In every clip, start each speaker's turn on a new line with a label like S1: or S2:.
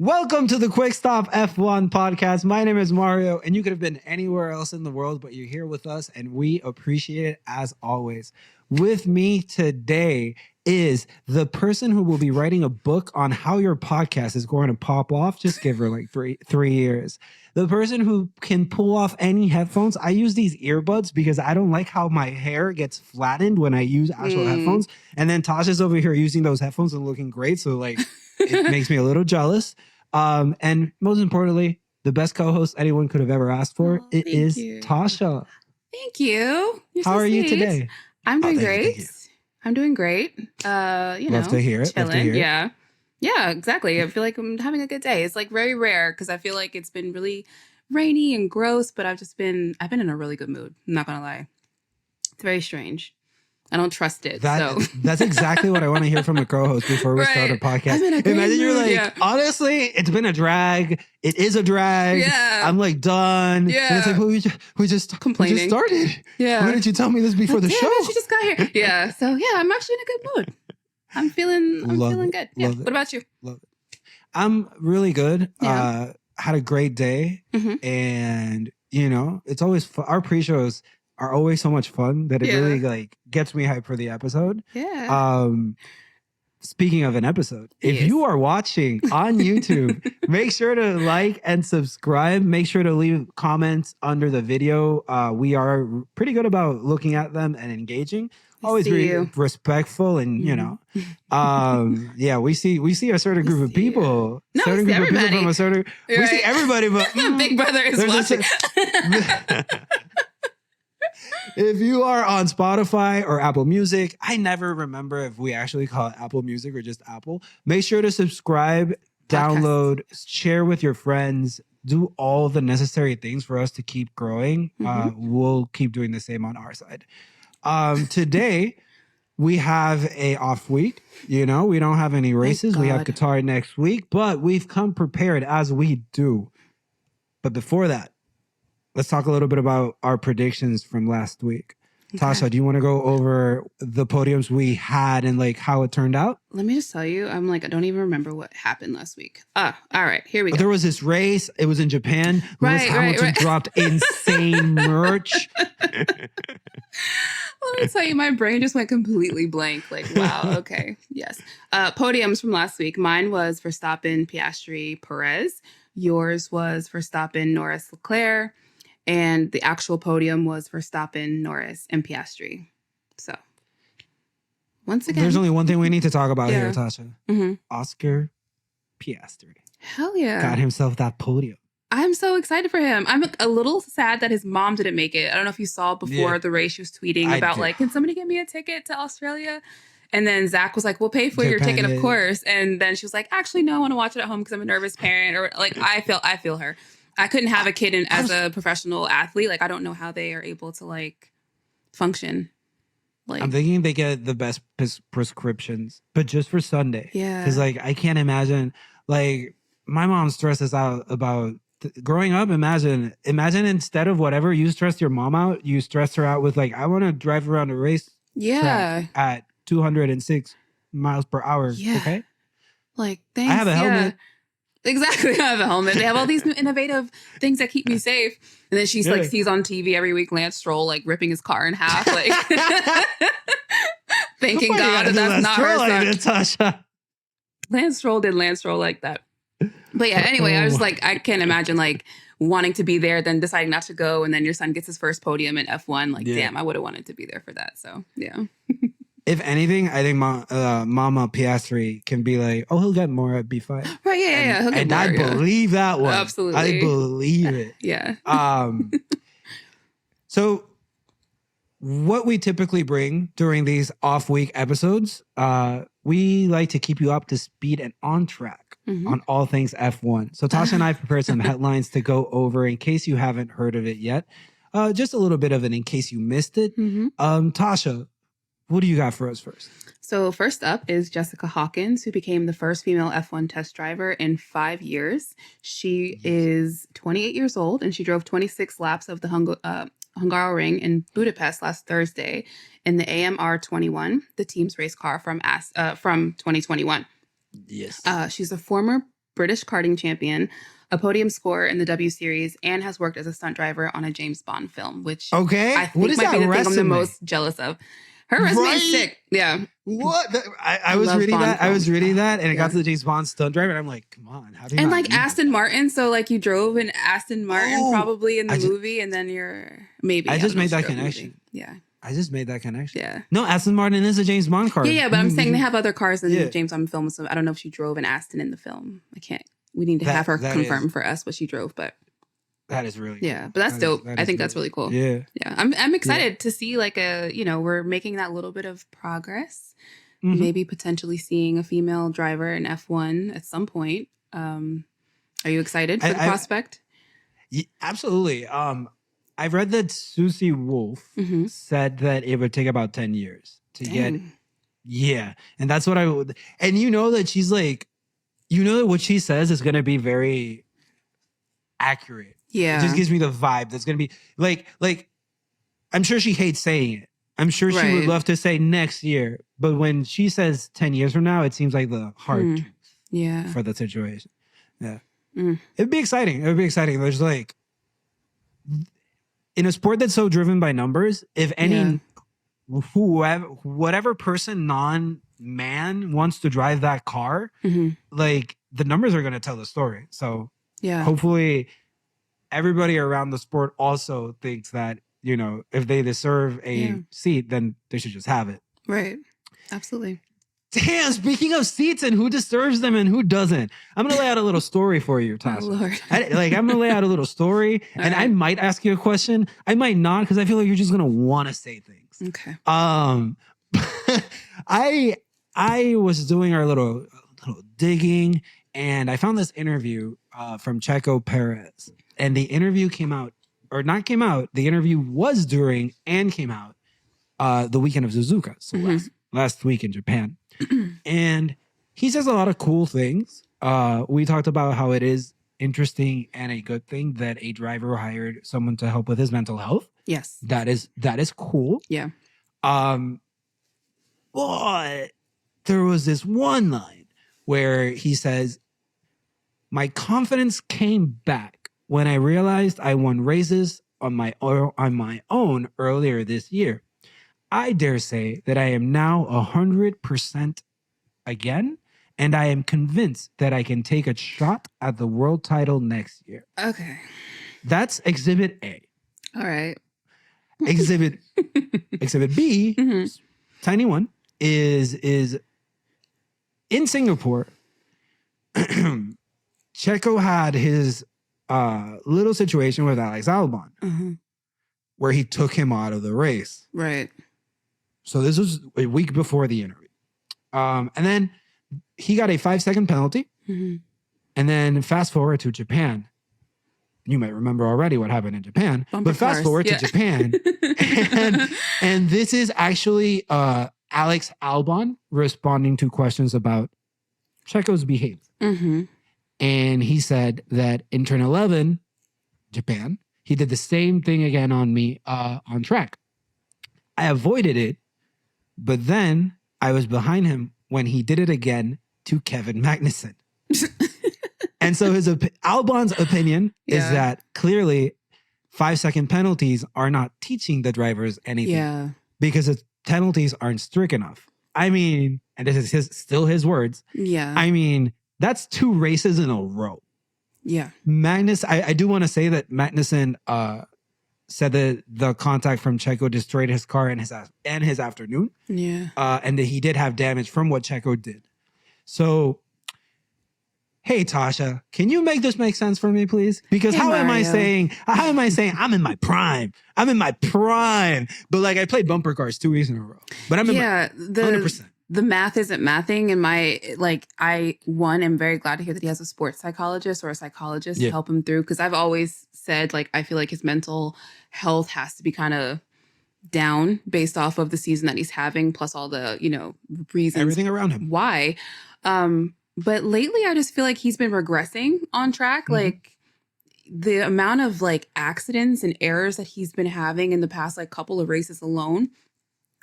S1: Welcome to the Quick Stop F1 podcast. My name is Mario, and you could have been anywhere else in the world, but you're here with us, and we appreciate it as always. With me today is the person who will be writing a book on how your podcast is going to pop off. Just give her like three years. The person who can pull off any headphones. I use these earbuds because I don't like how my hair gets flattened when I use actual headphones. And then Tasha's over here using those headphones and looking great. So like it makes me a little jealous. And most importantly, the best co-host anyone could have ever asked for. It is Tasha.
S2: Thank you.
S1: How are you today?
S2: I'm doing great. I'm doing great.
S1: Love to hear it.
S2: Chilling. Yeah, exactly. I feel like I'm having a good day. It's like very rare because I feel like it's been really rainy and gross, but I've been in a really good mood. I'm not gonna lie. It's very strange. I don't trust it.
S1: That's exactly what I want to hear from a co-host before we start a podcast. Imagine you're like, honestly, it's been a drag. It is a drag.
S2: Yeah.
S1: I'm like done.
S2: Yeah.
S1: And it's like, well, we just
S2: complaining.
S1: We just started.
S2: Yeah.
S1: Why didn't you tell me this before the show?
S2: She just got here. Yeah. So yeah, I'm actually in a good mood. I'm feeling good. Yeah. What about you?
S1: Love it. I'm really good.
S2: Yeah.
S1: Had a great day.
S2: Mm-hmm.
S1: And it's always our pre-shows are always so much fun that it really like gets me hyped for the episode.
S2: Yeah.
S1: Speaking of an episode, if you are watching on YouTube, make sure to like and subscribe. Make sure to leave comments under the video. We are pretty good about looking at them and engaging. Always be respectful and we see a certain group of people.
S2: No,
S1: certain
S2: group
S1: everybody.
S2: Of people
S1: from a certain. Right. We see everybody, but
S2: Big Brother is watching.
S1: If you are on Spotify or Apple Music, I never remember if we actually call it Apple Music or just Apple. Make sure to subscribe, download, share with your friends, do all the necessary things for us to keep growing. We'll keep doing the same on our side. Today, we have a off week. We don't have any races. We have Qatar next week, but we've come prepared as we do. But before that, let's talk a little bit about our predictions from last week. Okay. Tasha, do you want to go over the podiums we had and like how it turned out?
S2: Let me just tell you, I don't even remember what happened last week. All right, here we go.
S1: There was this race. It was in Japan. Lewis Hamilton dropped insane merch.
S2: Let me tell you, my brain just went completely blank. Like, wow, okay, yes. Podiums from last week. Mine was Verstappen, Piastri, Perez. Yours was Verstappen, Norris, Leclerc. And the actual podium was Verstappen, Norris, and Piastri. So, once again...
S1: There's only one thing we need to talk about here, Tasha.
S2: Mm-hmm.
S1: Oscar Piastri.
S2: Hell yeah.
S1: Got himself that podium.
S2: I'm so excited for him. I'm a little sad that his mom didn't make it. I don't know if you saw before the race, she was tweeting about like, can somebody get me a ticket to Australia? And then Zach was like, we'll pay for your ticket, of course. And then she was like, actually, no, I want to watch it at home because I'm a nervous parent. Or like, I feel her. I couldn't have a kid as a professional athlete. Like, I don't know how they are able to like function. Like,
S1: I'm thinking they get the best prescriptions, but just for Sunday.
S2: Yeah.
S1: Because like, I can't imagine, like my mom stresses out about growing up. Imagine instead of whatever you stressed your mom out, you stressed her out with like, I want to drive around a race track at 206 miles per hour. Yeah. Okay.
S2: Like, thanks.
S1: I have a helmet.
S2: Exactly. I have a helmet. They have all these new innovative things that keep me safe. And then she's like sees on TV every week Lance Stroll like ripping his car in half. Like thanking God that's not her son.
S1: Like Tasha.
S2: Lance Stroll did Lance Stroll like that. But yeah, anyway, I was like, I can't imagine like wanting to be there, then deciding not to go, and then your son gets his first podium in F1. Like, damn, I would have wanted to be there for that. So yeah.
S1: If anything, I think Mama Piastri can be like, oh, he'll get more at B5.
S2: Right, yeah.
S1: And more, I believe that one.
S2: Absolutely.
S1: I believe it.
S2: Yeah.
S1: So what we typically bring during these off-week episodes, we like to keep you up to speed and on track on all things F1. So Tasha and I prepared some headlines to go over in case you haven't heard of it yet. Just a little bit of it in case you missed it. Tasha, what do you got for us first?
S2: So first up is Jessica Hawkins, who became the first female F1 test driver in 5 years. She is 28 years old, and she drove 26 laps of the Hungaroring in Budapest last Thursday in the AMR 21, the team's race car from 2021.
S1: Yes.
S2: She's a former British karting champion, a podium scorer in the W Series, and has worked as a stunt driver on a James Bond film, which I think might be the thing I'm the most jealous of. Her resume is sick. Yeah.
S1: What? I was reading that. I was reading that, and it got to the James Bond stunt driver, and I'm like, come on, how do you?
S2: And like Aston Martin, so like you drove an Aston Martin probably in the movie, and then you're maybe.
S1: I just made that connection.
S2: Yeah.
S1: I just made that connection.
S2: Yeah.
S1: No, Aston Martin is a James Bond car.
S2: Yeah, but I'm saying they have other cars in the James Bond film, so I don't know if she drove an Aston in the film. I can't. We need to have her confirm for us what she drove, but.
S1: That is really cool.
S2: Yeah, but that's dope. I think that's really cool.
S1: Yeah.
S2: Yeah. I'm excited to see like we're making that little bit of progress. Mm-hmm. Maybe potentially seeing a female driver in F1 at some point. Are you excited for the prospect?
S1: Absolutely. I've read that Susie Wolf said that it would take about 10 years to get. Yeah. And that's what I would. And you know that she's like, that what she says is going to be very accurate.
S2: Yeah.
S1: It just gives me the vibe that's going to be like, I'm sure she hates saying it. I'm sure she would love to say next year. But when she says 10 years from now, it seems like the hard truth for the situation. Yeah. It'd be exciting. It would be exciting. There's like, in a sport that's so driven by numbers, if any, whatever person, non-man wants to drive that car, like the numbers are going to tell the story. So hopefully everybody around the sport also thinks that, if they deserve a seat, then they should just have it.
S2: Right. Absolutely.
S1: Damn, speaking of seats and who deserves them and who doesn't, I'm going to lay out a little story for you, Tasha.
S2: Oh, Lord.
S1: I'm going to lay out a little story, and I might ask you a question. I might not, because I feel like you're just going to want to say things.
S2: Okay.
S1: I was doing our little digging, and I found this interview from Sergio Perez. And the interview the interview was during and came out the weekend of Suzuka, so last week in Japan. And he says a lot of cool things. We talked about how it is interesting and a good thing that a driver hired someone to help with his mental health.
S2: Yes.
S1: That is cool.
S2: Yeah.
S1: But there was this one line where he says, "My confidence came back when I realized I won races on my own earlier this year. I dare say that I am now 100% again, and I am convinced that I can take a shot at the world title next year."
S2: Okay.
S1: That's Exhibit A.
S2: All right.
S1: Exhibit B, tiny one, is in Singapore. Checo had his little situation with Alex Albon, where he took him out of the race.
S2: Right.
S1: So this was a week before the interview. And then he got a 5-second penalty. And then fast forward to Japan. You might remember already what happened in Japan. But fast forward to Japan. and this is actually Alex Albon responding to questions about Checo's behavior. And he said that in turn 11, Japan, he did the same thing again on me on track. I avoided it, but then I was behind him when he did it again to Kevin Magnussen. And so Albon's opinion is that clearly 5-second penalties are not teaching the drivers anything because the penalties aren't strict enough. I mean, and this is still his words.
S2: Yeah.
S1: I mean, that's 2 races in a row.
S2: Yeah.
S1: I do want to say that Magnussen said that the contact from Checo destroyed his car and his afternoon.
S2: Yeah.
S1: And that he did have damage from what Checo did. So, hey, Tasha, can you make this make sense for me, please? Because how am I saying I'm in my prime? I'm in my prime. But like I played bumper cars 2 weeks in a row. But I'm in my 100%.
S2: The math isn't mathing, and I am very glad to hear that he has a sports psychologist or a psychologist to help him through, because I've always said I feel like his mental health has to be kind of down based off of the season that he's having, plus all the reasons,
S1: everything around him.
S2: Why? But lately, I just feel like he's been regressing on track. Like the amount of accidents and errors that he's been having in the past couple of races alone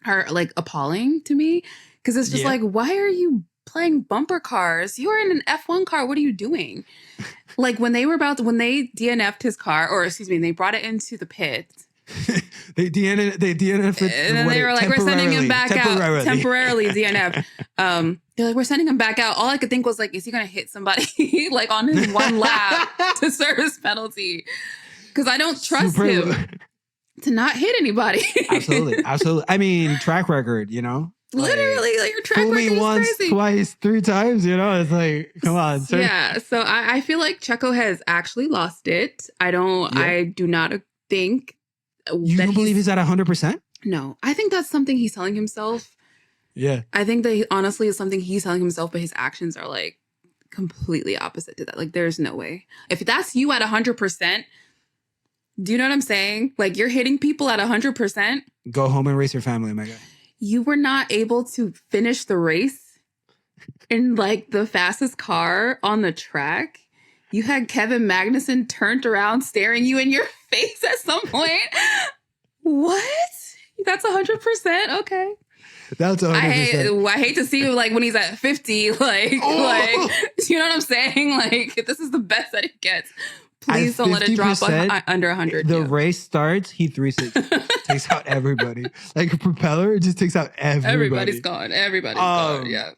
S2: are appalling to me. Because it's just why are you playing bumper cars. You were in an F1 car. What are you doing? Like when they DNF'd his car, or excuse me, they brought it into the pit.
S1: they DNF'd it.
S2: And then they were like, we're sending him back out. Temporarily DNF. They're like, we're sending him back out. All I could think was like, is he going to hit somebody like on his one lap to serve his penalty? Because I don't trust him to not hit anybody.
S1: Absolutely. I mean, track record, you know?
S2: Literally, like your track record is
S1: once,
S2: crazy.
S1: Twice, 3 times, you know? It's like, come on, sir.
S2: Yeah, so I feel like Checo has actually lost it. I do not think
S1: you don't believe he's at 100%?
S2: No, I think that's something he's telling himself.
S1: Yeah.
S2: I think that honestly is something he's telling himself, but his actions are like completely opposite to that. Like there's no way. If that's you at 100%, do you know what I'm saying? Like you're hitting people at 100%.
S1: Go home and raise your family, my guy.
S2: You were not able to finish the race in like the fastest car on the track. You had Kevin Magnussen turned around staring you in your face at some point. What? That's 100%? Okay.
S1: That's 100%.
S2: I hate to see him like when he's at 50, like, you know what I'm saying? Like, this is the best that it gets. Please don't let it drop under 100.
S1: The race starts, he 360 takes out everybody. Like a propeller, it just takes out everybody.
S2: Everybody's gone. Yeah.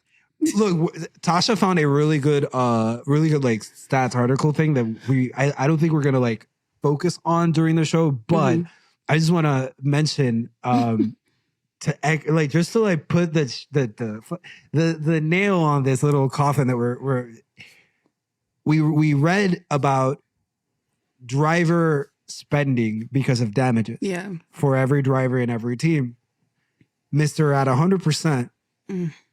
S1: Look, Tasha found a really good like stats article thing that I don't think we're gonna like focus on during the show, but I just want to mention to like just to like put the nail on this little coffin that we read about driver spending because of damages.
S2: Yeah.
S1: For every driver in every team, Mr. at 100%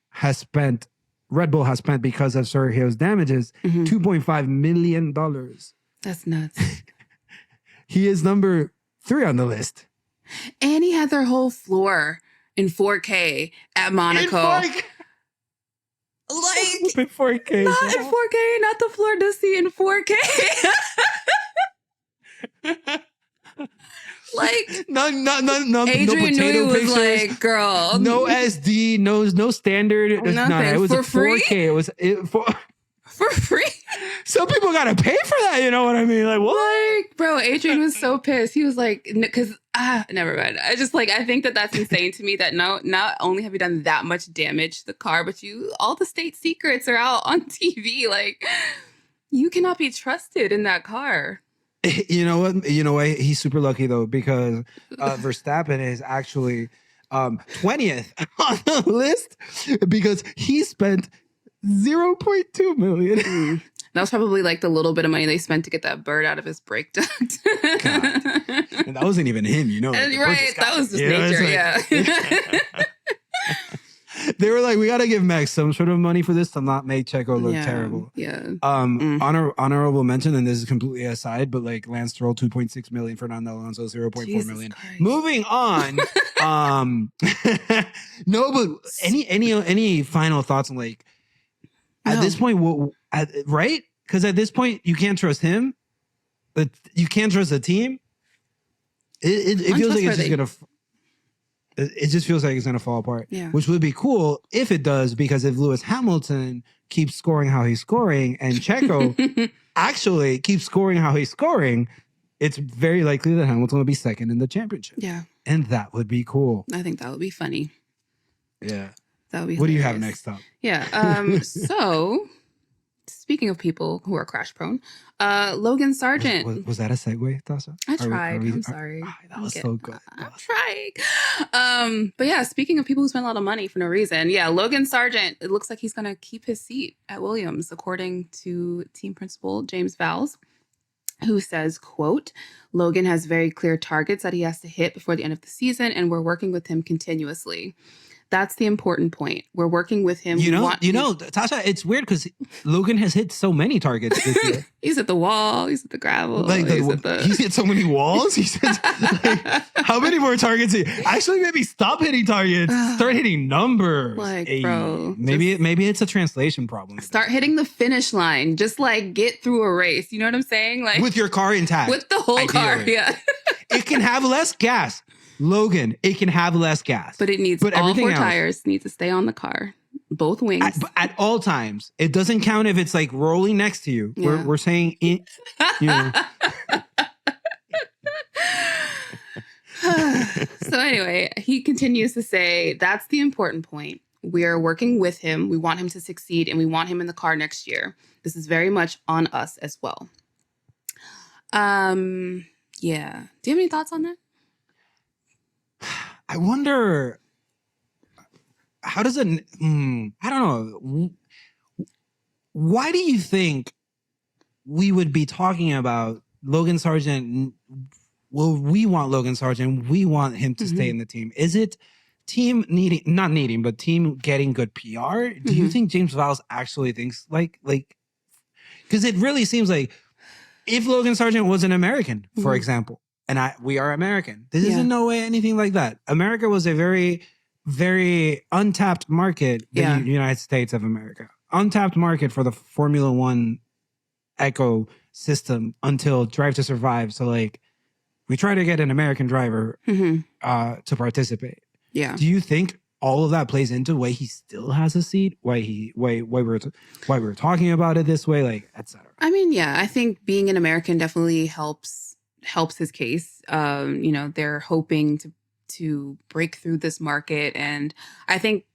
S1: has spent. Red Bull has spent because of Sergio's damages $2.5 million.
S2: That's nuts.
S1: He is number 3 on the list.
S2: And he had their whole floor in 4K at Monaco. Like
S1: in 4K.
S2: Not in 4K, not the floor to see in 4K. Like
S1: no
S2: Adrian
S1: potato
S2: Newey was
S1: pictures,
S2: like, girl,
S1: no SD, no standard.
S2: Nothing.
S1: It was
S2: for
S1: a 4K.
S2: Free?
S1: It was
S2: for free.
S1: Some people gotta pay for that. You know what I mean? Like what?
S2: Like, bro, Adrian was so pissed. He was like, because never mind. I think that's insane to me. That not only have you done that much damage to the car, but all the state secrets are out on TV. Like, you cannot be trusted in that car.
S1: You know what? He's super lucky though, because Verstappen is actually 20th on the list because he spent 0.2 million.
S2: That was probably like the little bit of money they spent to get that bird out of his brake duct.
S1: And that wasn't even him, you know. Like,
S2: right? That was just nature. Yeah.
S1: They were like, we got to give Max some sort of money for this to not make Checo look terrible.
S2: Yeah.
S1: Honorable mention, and this is completely aside, but like Lance Stroll, 2.6 million, Fernando Alonso, 0.4 million.
S2: Christ.
S1: Moving on. No, but any final thoughts on like at this point, right? Because at this point, you can't trust him, but you can't trust the team. It feels like it's just gonna. It just feels like it's going to fall apart, which would be cool if it does, because if Lewis Hamilton keeps scoring how he's scoring and Checo actually keeps scoring how he's scoring, it's very likely that Hamilton will be second in the championship.
S2: Yeah.
S1: And that would be cool.
S2: I think that would be funny.
S1: Yeah.
S2: That would be
S1: What
S2: hilarious.
S1: do you have next up?
S2: Yeah. So, speaking of people who are crash prone, Logan Sargent.
S1: Was that a segue, Tasha?
S2: I tried. I'm sorry.
S1: That was so good.
S2: I'm trying. But yeah, speaking of people who spend a lot of money for no reason, Logan Sargent, it looks like he's going to keep his seat at Williams, according to team principal James Vowles, who says, quote, Logan has very clear targets that he has to hit before the end of the season, and we're working with him continuously. That's the important point. We're working with him.
S1: You know, Tasha, it's weird because Logan has hit so many targets this year.
S2: He's at the wall. He's at the gravel.
S1: Like he's hit so many walls. He says, like, how many more targets? Actually, maybe stop hitting targets. Start hitting numbers.
S2: Like, bro,
S1: maybe it's a translation problem.
S2: Start hitting the finish line. Just like get through a race. You know what I'm saying? Like
S1: with your car intact.
S2: With the whole car. Yeah.
S1: It can have less gas. Logan, it can have less gas.
S2: But it needs all 4 tires need to stay on the car. both wings.
S1: At all times. It doesn't count if it's like rolling next to you.
S2: Yeah.
S1: We're saying, you know.
S2: So anyway, he continues to say, that's the important point. We are working with him. We want him to succeed and we want him in the car next year. This is very much on us as well. Yeah. Do you have any thoughts on that?
S1: I wonder, how does it, I don't know. Why do you think we would be talking about Logan Sargent? Well, we want Logan Sargent. We want him to stay in the team. Is it team not needing, but team getting good PR? Do you think James Vowles actually thinks like, because it really seems like if Logan Sargent was an American, for example, and we are American, this is in no way anything like that. America was a very, very untapped market, the United States of America. Untapped market for the Formula One ecosystem until Drive to Survive. So like, we try to get an American driver to participate. Yeah. Do you think all of that plays into why he still has a seat? Why we're talking about it this way, like, etc.
S2: I mean, yeah, I think being an American definitely helps his case. They're hoping to break through this market, and I think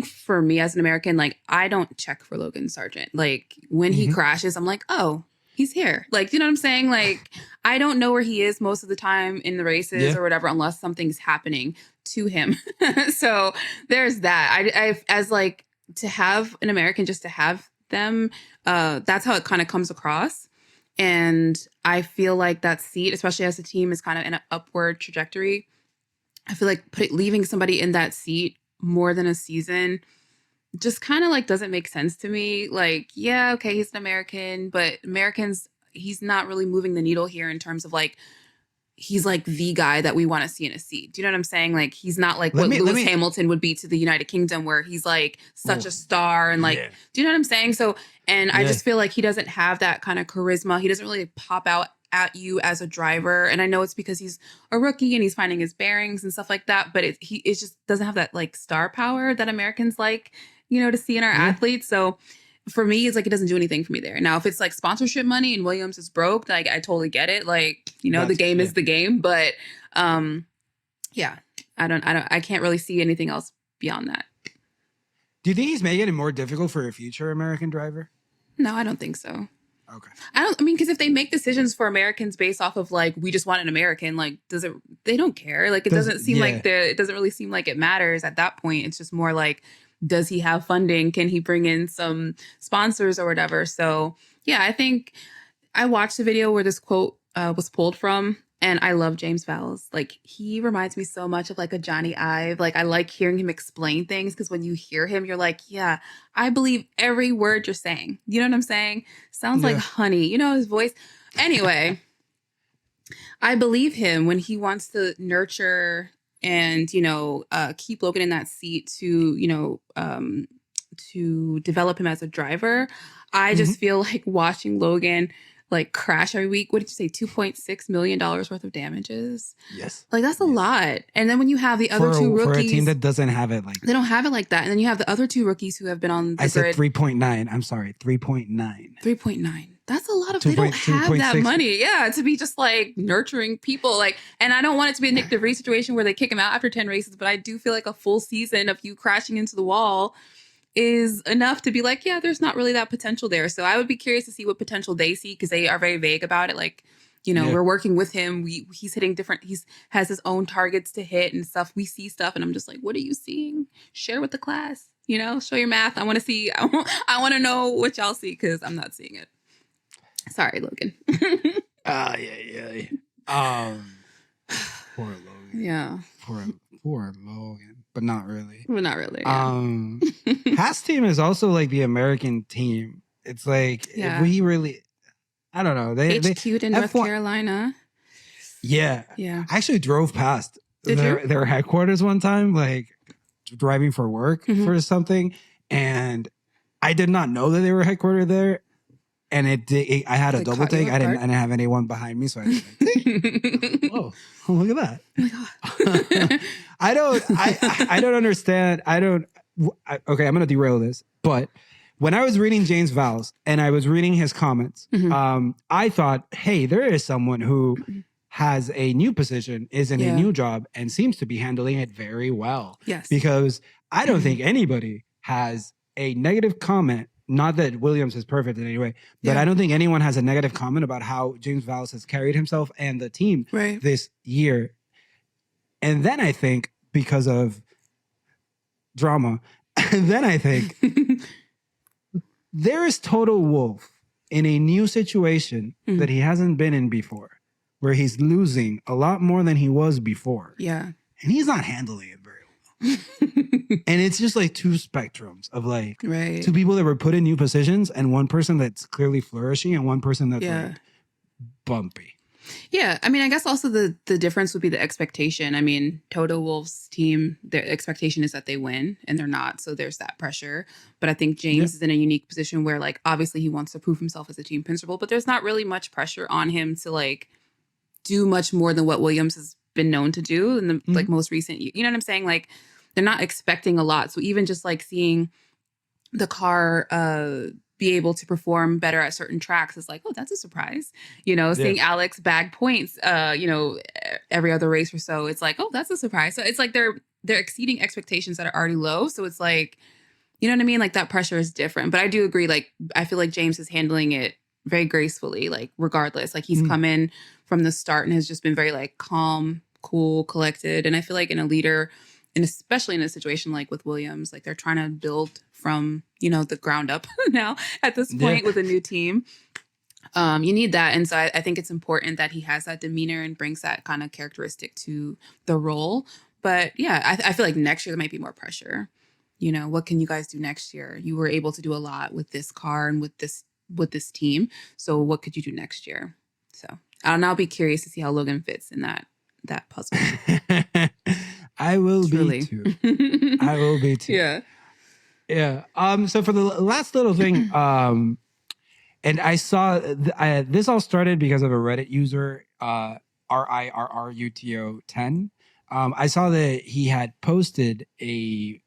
S2: for me as an American, like, I don't check for Logan Sargent. Like, when he crashes, I'm like, oh, he's here. Like, you know what I'm saying? Like, I don't know where he is most of the time in the races or whatever, unless something's happening to him. So there's that. I as like, to have an American, just to have them, that's how it kind of comes across. And I feel like that seat, especially as the team is kind of in an upward trajectory, I feel like leaving somebody in that seat more than a season just kind of like doesn't make sense to me. Like, yeah, okay, he's an American, but Americans, he's not really moving the needle here in terms of like, he's like the guy that we want to see in a seat. Do you know what I'm saying? Like, he's not like what Lewis Hamilton would be to the United Kingdom, where he's like such a star and like, do you know what I'm saying? So, and I just feel like he doesn't have that kind of charisma. He doesn't really pop out at you as a driver. And I know it's because he's a rookie and he's finding his bearings and stuff like that, but it just doesn't have that like star power that Americans like, to see in our athletes. So for me, it's like, it doesn't do anything for me there. Now, if it's like sponsorship money and Williams is broke, like, I totally get it. Like, the game is the game, but I can't really see anything else beyond that.
S1: Do you think he's making it more difficult for a future American driver?
S2: No, I don't think so.
S1: Okay.
S2: Because if they make decisions for Americans based off of like, we just want an American, like, they don't care. Like, it doesn't seem like it doesn't really seem like it matters at that point. It's just more like, does he have funding? Can he bring in some sponsors or whatever? So yeah, I think I watched the video where this quote was pulled from, and I love James Vowles. Like, he reminds me so much of like a Johnny Ive. Like, I like hearing him explain things, because when you hear him, you're like, yeah, I believe every word you're saying. You know what I'm saying? Sounds like honey, his voice. Anyway, I believe him when he wants to nurture and, keep Logan in that seat to develop him as a driver. I just feel like watching Logan like crash every week. What did you say? $2.6 million worth of damages.
S1: Yes.
S2: Like, that's a lot. And then when you have the other two rookies.
S1: For a team that doesn't have it like that.
S2: They don't have it like that. And then you have the other two rookies who have been on the grid.
S1: I said 3.9. I'm sorry. 3.9.
S2: 3.9. That's a lot of, they don't have that money. Yeah. To be just like nurturing people. Like, and I don't want it to be a Nick DeVries situation where they kick him out after 10 races, but I do feel like a full season of you crashing into the wall is enough to be like, yeah, there's not really that potential there. So I would be curious to see what potential they see, because they are very vague about it. Like, we're working with him. He's hitting different, has his own targets to hit and stuff. We see stuff and I'm just like, what are you seeing? Share with the class, show your math. I want to see, I want to know what y'all see, because I'm not seeing it. Sorry, Logan.
S1: Yeah. Poor Logan.
S2: Yeah.
S1: Poor Logan, but not really.
S2: But not really. Yeah.
S1: Haas team is also like the American team. It's like, if we really, I don't know. They
S2: HQ'd in North Carolina.
S1: Yeah.
S2: Yeah.
S1: I actually drove past their headquarters one time, like driving for work for something, and I did not know that they were headquartered there. And I had a double take. I didn't have anyone behind me, so I was like, "Whoa, look at that!"
S2: Oh my God.
S1: I don't understand. okay, I'm going to derail this, but when I was reading James Val's and I was reading his comments, I thought, hey, there is someone who has a new position, is in a new job, and seems to be handling it very well.
S2: Yes.
S1: Because I don't think anybody has a negative comment. Not that Williams is perfect in any way, but I don't think anyone has a negative comment about how James Valls has carried himself and the team this year. And then I think, because of drama, and then I think there is Toto Wolff in a new situation that he hasn't been in before, where he's losing a lot more than he was before.
S2: Yeah.
S1: And he's not handling it very well. And it's just like two spectrums of like two people that were put in new positions, and one person that's clearly flourishing and one person that's like bumpy.
S2: Yeah. I mean, I guess also the difference would be the expectation. I mean, Toto Wolff's team, their expectation is that they win, and they're not. So there's that pressure. But I think James is in a unique position where, like, obviously he wants to prove himself as a team principal, but there's not really much pressure on him to like do much more than what Williams has been known to do in the like most recent, you know what I'm saying? Like, they're not expecting a lot. So even just like seeing the car be able to perform better at certain tracks is like, oh, that's a surprise. You know, seeing Alex bag points, you know, every other race or so, it's like, oh, that's a surprise. So it's like they're exceeding expectations that are already low. So it's like, you know what I mean? Like, that pressure is different. But I do agree. Like, I feel like James is handling it very gracefully, like, regardless. Like, he's come in from the start and has just been very like calm, cool, collected. And I feel like in a leader, and especially in a situation like with Williams, like, they're trying to build from, you know, the ground up now at this point with a new team. You need that. And so I think it's important that he has that demeanor and brings that kind of characteristic to the role. But yeah, I feel like next year there might be more pressure. You know, what can you guys do next year? You were able to do a lot with this car and with this team. So what could you do next year? So I'll be curious to see how Logan fits in that puzzle.
S1: I will be too. I will be too.
S2: Yeah.
S1: Yeah. So for the last little thing, and I saw this all started because of a Reddit user, RIRRUTO10. I saw that he had posted a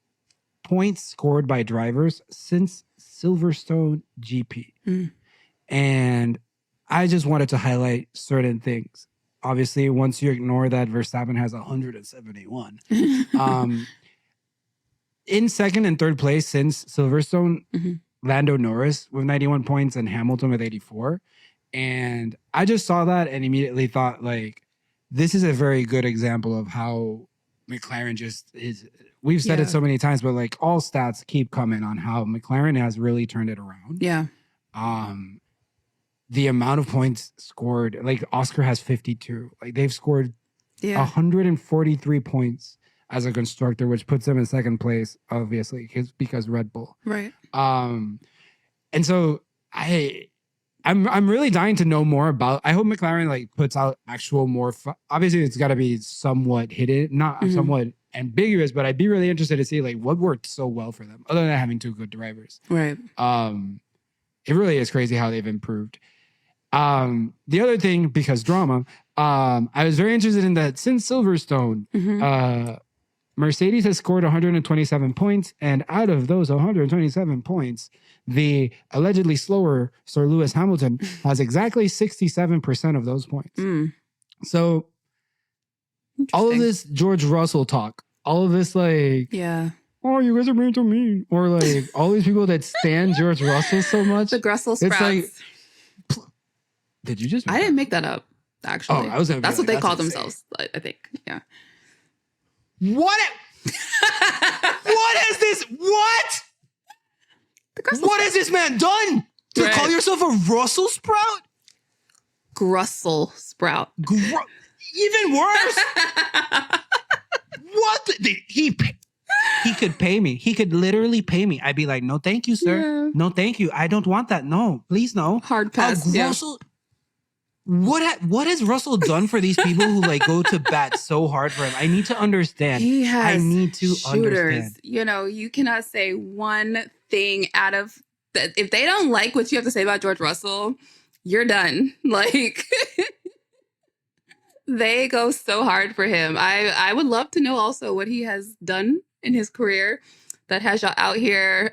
S1: points scored by drivers since Silverstone GP. And I just wanted to highlight certain things. Obviously, once you ignore that Verstappen has 171. In second and third place since Silverstone, Lando Norris with 91 points and Hamilton with 84. And I just saw that and immediately thought, like, this is a very good example of how McLaren just is. We've said it so many times, but like, all stats keep coming on how McLaren has really turned it around.
S2: Yeah.
S1: The amount of points scored, like Oscar has 52. Like, they've scored 143 points as a constructor, which puts them in second place, obviously, because Red Bull.
S2: Right.
S1: And so I'm really dying to know more about. I hope McLaren like puts out actual more. Obviously, it's got to be somewhat hidden, not somewhat ambiguous, but I'd be really interested to see like what worked so well for them, other than having two good drivers.
S2: Right.
S1: It really is crazy how they've improved. The other thing, because drama, I was very interested in that since Silverstone, Mercedes has scored 127 points, and out of those 127 points, the allegedly slower Sir Lewis Hamilton has exactly 67% of those points. So all of this George Russell talk, all of this like, oh, you guys are being so mean, or like all these people that stand George Russell so much,
S2: the Grussel sprouts.
S1: It's like, did you just?
S2: I didn't make that up. Actually, that's what they call themselves. I think. Yeah.
S1: What? What is this? What? What has this man done to call yourself a Russell sprout?
S2: Grussel sprout.
S1: Even worse. What? He could pay me. He could literally pay me. I'd be like, no, thank you, sir. Yeah. No, thank you. I don't want that. No, please, no.
S2: Hard pass.
S1: Russell. What has Russell done for these people who like go to bat so hard for him? I need to understand.
S2: He has
S1: I need to understand.
S2: You know, you cannot say one thing out of that. If they don't like what you have to say about George Russell, you're done. Like, they go so hard for him. I would love to know also what he has done in his career that has y'all out here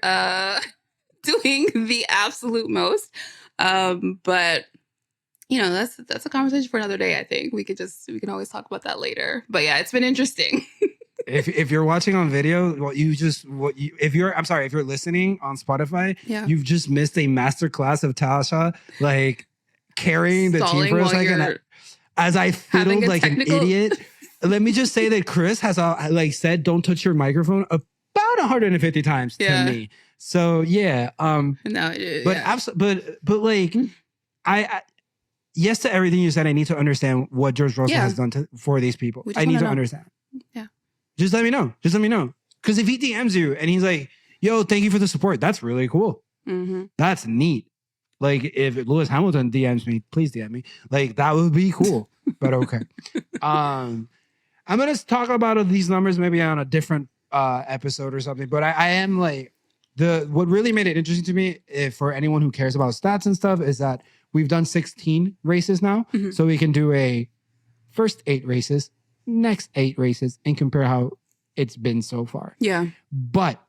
S2: doing the absolute most. But that's a conversation for another day. I think we can always talk about that later. But yeah, it's been interesting.
S1: If you're watching on video, if you're listening on Spotify, you've just missed a masterclass of Tasha like carrying the team for a second. As I fiddled like an idiot. Let me just say that Chris has said, "Don't touch your microphone" about 150 times to me. So yeah, but like I yes to everything you said. I need to understand what George Russell has done for these people. I need to understand.
S2: Yeah.
S1: Just let me know. Because if he DMs you and he's like, "Yo, thank you for the support," that's really cool.
S2: Mm-hmm.
S1: That's neat. Like if Lewis Hamilton DMs me, please DM me. Like that would be cool. But okay. I'm gonna talk about these numbers maybe on a different episode or something. But I am like what really made it interesting to me, for anyone who cares about stats and stuff, is that we've done 16 races now, so we can do a first 8 races, next 8 races, and compare how it's been so far.
S2: Yeah.
S1: But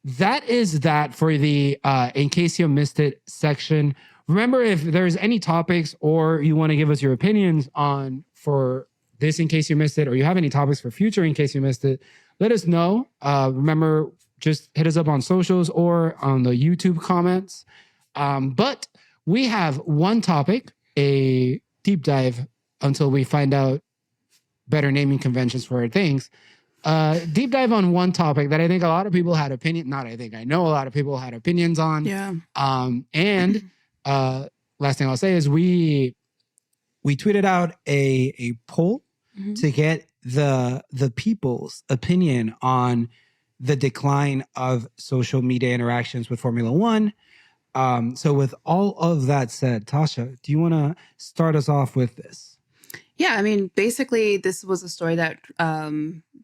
S1: that is that for the in case you missed it section. Remember, if there's any topics or you want to give us your opinions on for this in case you missed it, or you have any topics for future in case you missed it, let us know. Remember, just hit us up on socials or on the YouTube comments. But we have one topic, a deep dive until we find out better naming conventions for our things. Deep dive on one topic that I think a lot of people had I know a lot of people had opinions on.
S2: Yeah.
S1: And last thing I'll say is we tweeted out a poll to get the people's opinion on the decline of social media interactions with Formula One. So with all of that said, Tasha, do you want to start us off with this?
S2: Yeah, I mean, basically, this was a story that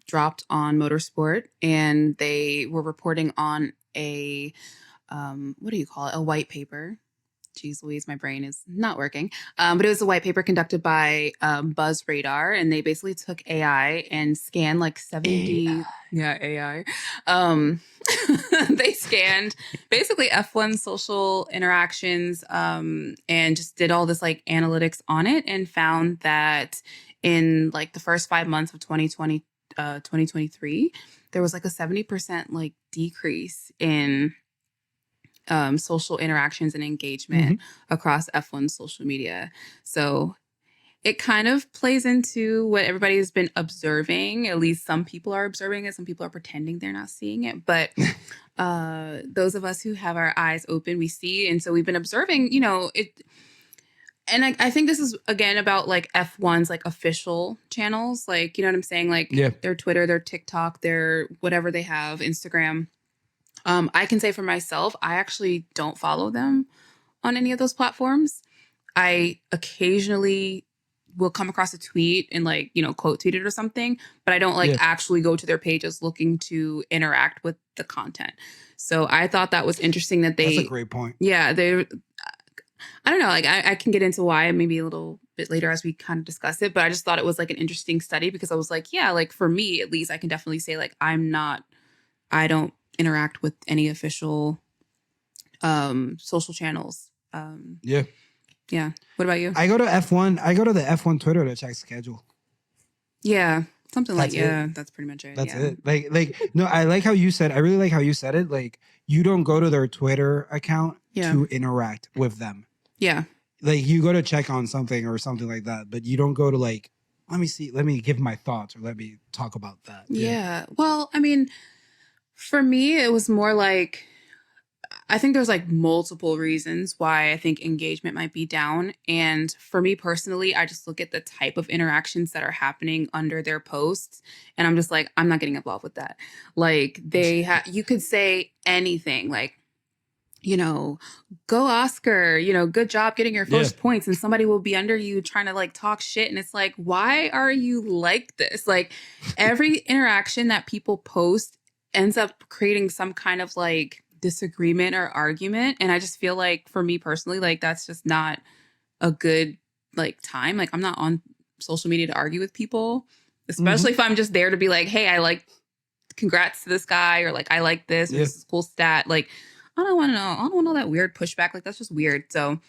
S2: dropped on Motorsport, and they were reporting on a, what do you call it? A white paper. Jeez Louise, my brain is not working. But it was a white paper conducted by Buzz Radar, and they basically took AI and scanned like 70... AI. Yeah, AI. They scanned basically F1 social interactions and just did all this like analytics on it, and found that in like the first 5 months of 2023, there was like a 70% like decrease in social interactions and engagement across F1 social media. So it kind of plays into what everybody has been observing. At least some people are observing it. Some people are pretending they're not seeing it. But those of us who have our eyes open, we see. And so we've been observing, it. And I think this is, again, about like F1's like official channels. Like, you know what I'm saying? Like their Twitter, their TikTok, their whatever they have, Instagram. I can say for myself, I actually don't follow them on any of those platforms. I occasionally will come across a tweet and like, quote tweet it or something, but I don't actually go to their pages looking to interact with the content. So I thought that was interesting that
S1: that's a great point.
S2: Yeah. I don't know, like I can get into why maybe a little bit later as we kind of discuss it, but I just thought it was like an interesting study because I was like, yeah, like for me, at least I can definitely say like, I don't interact with any official social channels.
S1: Yeah.
S2: What about you?
S1: I go to F1. I go to the F1 Twitter to check schedule.
S2: Yeah. Something that's like, it. That's pretty much it.
S1: That's it. Like, no, I like how you said, I really like how you said it. Like, you don't go to their Twitter account to interact with them.
S2: Yeah.
S1: Like, you go to check on something or something like that, but you don't go to like, let me give my thoughts or let me talk about that.
S2: Yeah. Well, I mean, for me, it was more like, I think there's like multiple reasons why I think engagement might be down. And for me personally, I just look at the type of interactions that are happening under their posts. And I'm just like, I'm not getting involved with that. Like you could say anything like, go Oscar, good job getting your first points. And somebody will be under you trying to like talk shit. And it's like, why are you like this? Like every interaction that people post ends up creating some kind of like disagreement or argument. And I just feel like for me personally, like that's just not a good like time. Like I'm not on social media to argue with people, especially if I'm just there to be like, hey, I like congrats to this guy, or like, I like this, or this is a cool stat. Like, I don't want to know. I don't want all that weird pushback. Like, that's just weird. So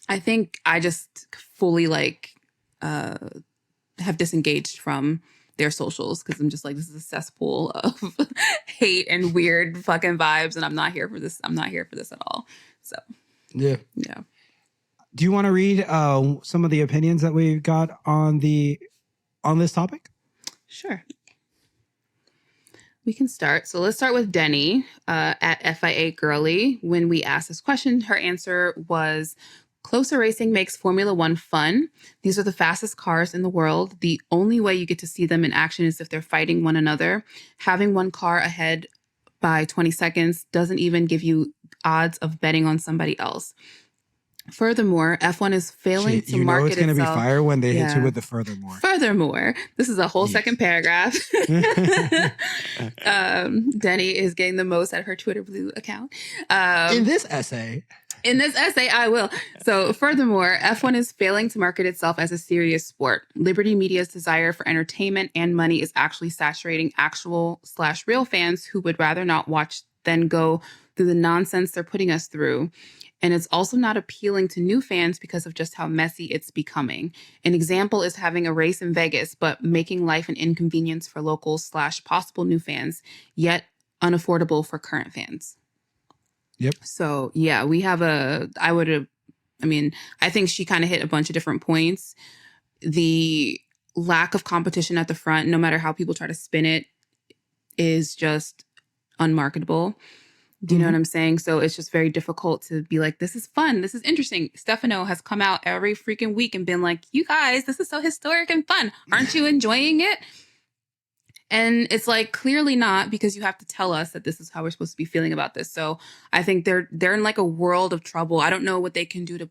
S2: I think I just fully like have disengaged from their socials because I'm just like, this is a cesspool of hate and weird fucking vibes, and I'm not here for this. I'm not here for this at all. So
S1: yeah. Do you want to read some of the opinions that we got on this topic?
S2: Sure. We can start. So let's start with Denny at FIA Girly. When we asked this question, her answer was, closer racing makes Formula One fun. These are the fastest cars in the world. The only way you get to see them in action is if they're fighting one another. Having one car ahead by 20 seconds doesn't even give you odds of betting on somebody else. Furthermore, F1 is failing to market itself. You know it's going to be
S1: fire when they hit you with the furthermore.
S2: Furthermore, this is a whole second paragraph. Denny is getting the most out of her Twitter Blue account.
S1: In this essay,
S2: I will. So, furthermore, F1 is failing to market itself as a serious sport. Liberty Media's desire for entertainment and money is actually saturating actual/real fans who would rather not watch than go through the nonsense they're putting us through. And it's also not appealing to new fans because of just how messy it's becoming. An example is having a race in Vegas, but making life an inconvenience for locals/possible new fans, yet unaffordable for current fans.
S1: Yep.
S2: So, yeah, we have I think she kind of hit a bunch of different points. The lack of competition at the front, no matter how people try to spin it, is just unmarketable. Do you know what I'm saying? So it's just very difficult to be like, this is fun. This is interesting. Stefano has come out every freaking week and been like, you guys, this is so historic and fun. Aren't you enjoying it? And it's like, clearly not, because you have to tell us that this is how we're supposed to be feeling about this. So I think they're in like a world of trouble. I don't know what they can do to,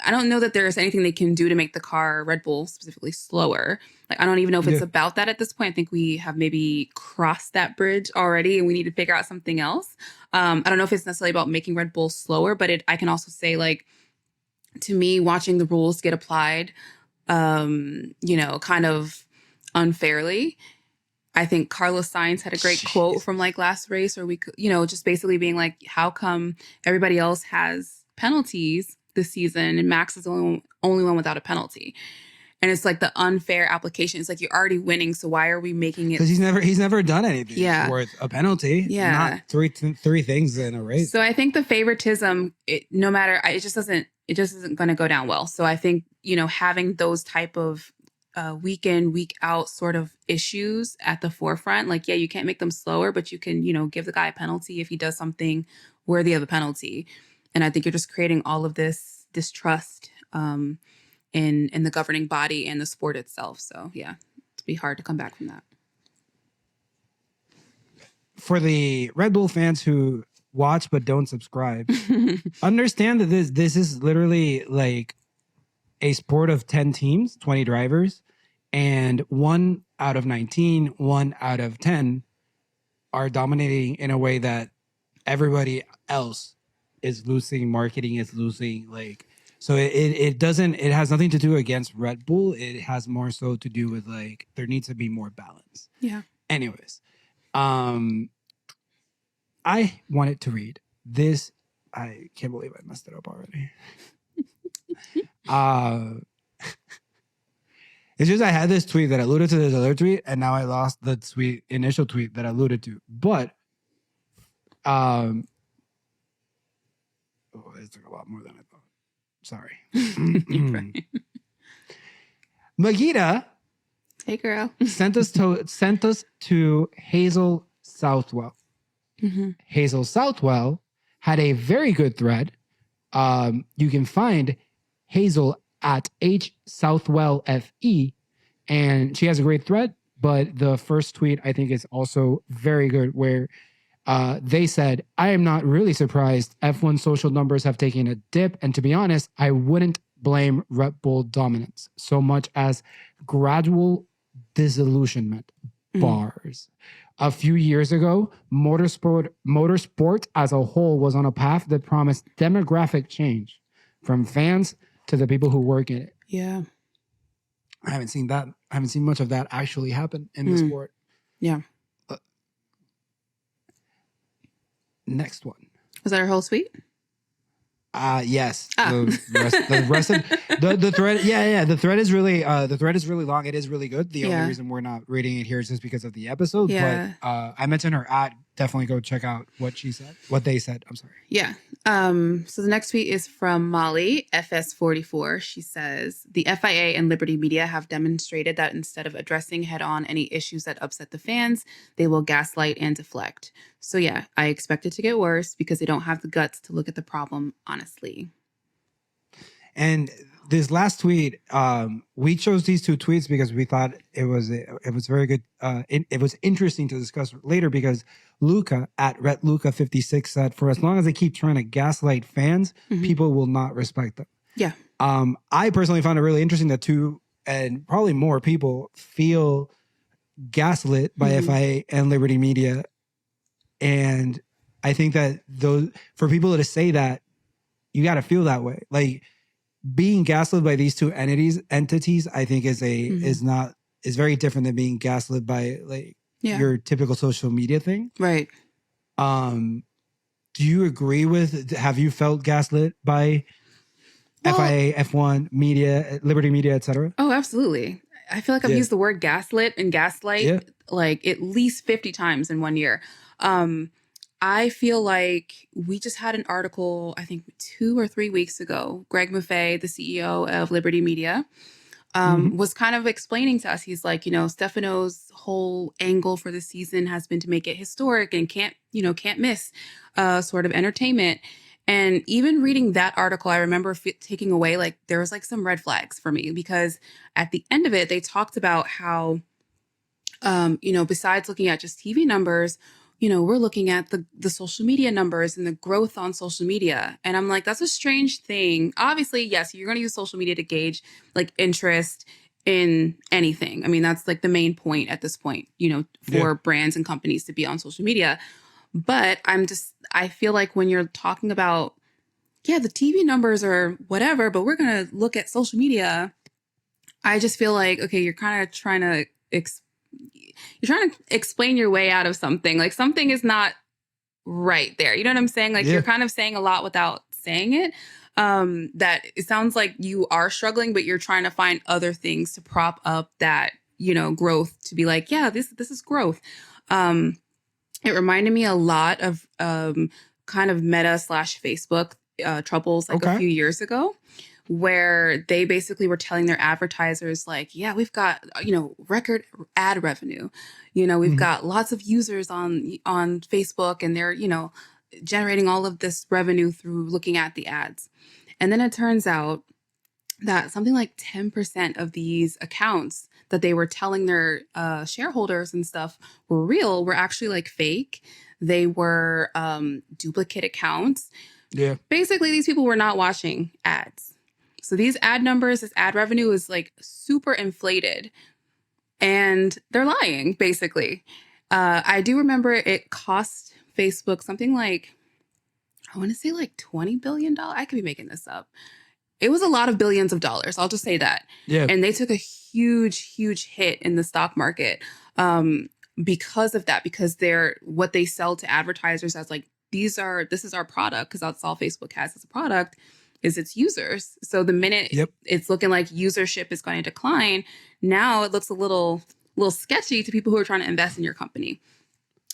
S2: I don't know that there's anything they can do to make the car, Red Bull specifically, slower. Like, I don't even know if it's about that at this point. I think we have maybe crossed that bridge already and we need to figure out something else. I don't know if it's necessarily about making Red Bull slower, but I can also say, like, to me, watching the rules get applied, kind of unfairly. I think Carlos Sainz had a great quote from like last race, or we could, just basically being like, how come everybody else has penalties this season and Max is the only one without a penalty? And it's like the unfair application. It's like, you're already winning, so why are we making it?
S1: Because he's never done anything worth a penalty. Yeah, not three things in a race.
S2: So I think the favoritism, it just isn't going to go down well. So I think having those type of week in, week out sort of issues at the forefront, like, you can't make them slower, but you can give the guy a penalty if he does something worthy of a penalty. And I think you're just creating all of this distrust in the governing body and the sport itself. So yeah, it'd be hard to come back from that.
S1: For the Red Bull fans who watch but don't subscribe, understand that this is literally like a sport of 10 teams, 20 drivers, and 1 out of 19, 1 out of 10 are dominating in a way that everybody else is losing. Marketing is losing, like. So it has nothing to do against Red Bull. It has more so to do with, like, there needs to be more balance. Yeah. Anyways, I wanted to read this. I can't believe I messed it up already. It's just I had this tweet that alluded to this other tweet, and now I lost the initial tweet that alluded to. But it took a lot more than I thought. Sorry. Magida,
S2: hey girl,
S1: sent us to Hazel Southwell. Mm-hmm. Hazel Southwell had a very good thread. You can find Hazel at HSouthwellFE, and she has a great thread. But the first tweet I think is also very good, where they said, I am not really surprised. F1 social numbers have taken a dip. And to be honest, I wouldn't blame Red Bull dominance so much as gradual disillusionment. Bars. A few years ago, motorsport as a whole was on a path that promised demographic change, from fans to the people who work in it. Yeah. I haven't seen that. I haven't seen much of that actually happen in the sport.
S2: Yeah.
S1: next one.
S2: Was that our whole suite?
S1: Yes.
S2: Oh.
S1: The rest of the thread. Yeah. The thread is really long. It is really good. The only reason we're not reading it here is just because of the episode.
S2: Yeah.
S1: But I mentioned her at. Definitely go check out what they said. I'm sorry.
S2: Yeah. So the next tweet is from Molly, FS44. She says, the FIA and Liberty Media have demonstrated that instead of addressing head-on any issues that upset the fans, they will gaslight and deflect. So yeah, I expect it to get worse because they don't have the guts to look at the problem honestly.
S1: And this last tweet, we chose these two tweets because we thought it was very good. It was interesting to discuss later because Luca at RetLuca56 said, for as long as they keep trying to gaslight fans, people will not respect them.
S2: Yeah.
S1: I personally found it really interesting that two and probably more people feel gaslit by FIA and Liberty Media. And I think that for people to say that, you got to feel that way. Like, being gaslit by these two entities, I think is very different than being gaslit by your typical social media thing.
S2: Right.
S1: Do you agree with? Have you felt gaslit by FIA, F1, media, Liberty Media, etc.?
S2: Oh, absolutely. I feel like I've used the word gaslit and gaslight like at least 50 times in 1 year. I feel like we just had an article, I think 2 or 3 weeks ago. Greg Maffei, the CEO of Liberty Media, was kind of explaining to us, he's like, Stefano's whole angle for the season has been to make it historic and can't miss sort of entertainment. And even reading that article, I remember taking away, like, there was like some red flags for me because at the end of it, they talked about how, besides looking at just TV numbers, we're looking at the social media numbers and the growth on social media. And I'm like, that's a strange thing. Obviously, yes, you're going to use social media to gauge like interest in anything. I mean, that's like the main point at this point, for brands and companies to be on social media. But I feel like when you're talking about, the TV numbers or whatever, but we're going to look at social media, I just feel like, okay, you're kind of trying to explain your way out of something. Like, something is not right there. You know what I'm saying? Like, you're kind of saying a lot without saying it. That it sounds like you are struggling, but you're trying to find other things to prop up that, growth, to be like, this is growth. It reminded me a lot of kind of Meta / Facebook troubles a few years ago, where they basically were telling their advertisers like, we've got, record ad revenue, we've got lots of users on Facebook and they're, generating all of this revenue through looking at the ads. And then it turns out that something like 10% of these accounts that they were telling their shareholders and stuff were actually like fake. They were duplicate accounts.
S1: Yeah.
S2: Basically, these people were not watching ads. So these ad numbers, this ad revenue is like super inflated and they're lying, basically. I do remember it cost Facebook something like, I want to say like $20 billion. I could be making this up. It was a lot of billions of dollars. I'll just say that. Yeah. And they took a huge, huge hit in the stock market because of that, because what they sell to advertisers as like, this is our product, because that's all Facebook has as a product, is its users. So the minute it's looking like usership is going to decline, now it looks a little sketchy to people who are trying to invest in your company.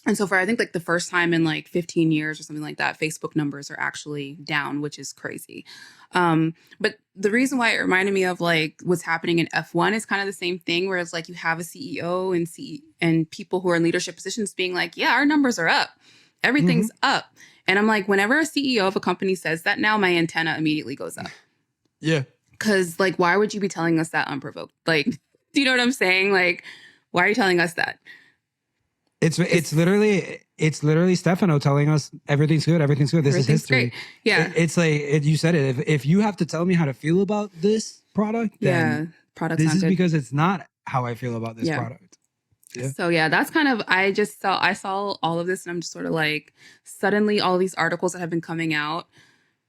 S2: And so for, I think like the first time in like 15 years or something like that, Facebook numbers are actually down, which is crazy. But the reason why it reminded me of like what's happening in F1 is kind of the same thing, where it's like you have a CEO and people who are in leadership positions being like, our numbers are up. Everything's up. And I'm like, whenever a CEO of a company says that now, my antenna immediately goes up. Yeah. Because like, why would you be telling us that unprovoked? Like, do you know what I'm saying? Like, why are you telling us that? It's
S1: literally Stefano telling us everything's good. This is history.
S2: Great. Yeah.
S1: It's like, you said it. If you have to tell me how to feel about this product, then
S2: product's
S1: this
S2: not
S1: is
S2: good.
S1: Because it's not how I feel about this product.
S2: Yeah. So that's kind of, I saw all of this and I'm just sort of like, suddenly all these articles that have been coming out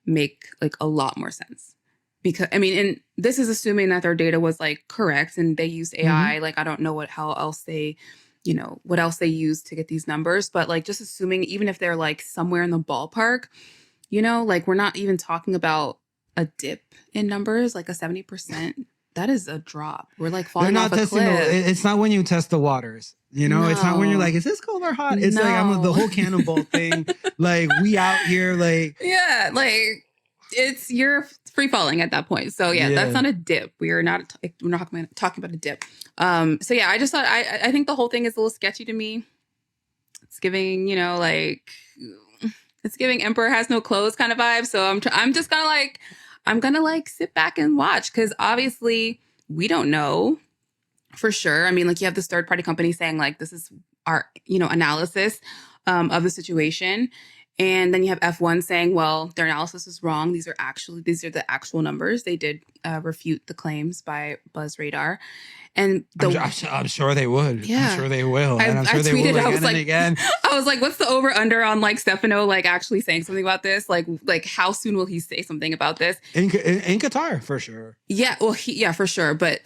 S2: make like a lot more sense. Because and this is assuming that their data was like correct and they used AI. Like, I don't know how else they, what else they use to get these numbers. But like just assuming, even if they're like somewhere in the ballpark, like we're not even talking about a dip in numbers, like a 70%. That is a drop. We're like falling off a cliff.
S1: It's not when you test the waters. No. It's not when you're like, is this cold or hot? It's like the whole cannonball thing. Like we out here like.
S2: Yeah, like you're free falling at that point. So yeah, that's not a dip. We're not talking about a dip. So yeah, I just thought I think the whole thing is a little sketchy to me. It's giving, it's giving Emperor has no clothes kind of vibe. So I'm just kind of like, I'm gonna like sit back and watch, because obviously we don't know for sure. I mean, like you have this third party company saying like this is our analysis of the situation. And then you have F1 saying, well, their analysis is wrong. These are the actual numbers. They did refute the claims by Buzz Radar. And
S1: I'm sure they would.
S2: Yeah.
S1: I'm sure they will. And I'm sure they will again and again.
S2: I was like, what's the over under on like Stefano like actually saying something about this? Like how soon will he say something about this?
S1: In Qatar, for sure.
S2: Yeah, well, for sure. But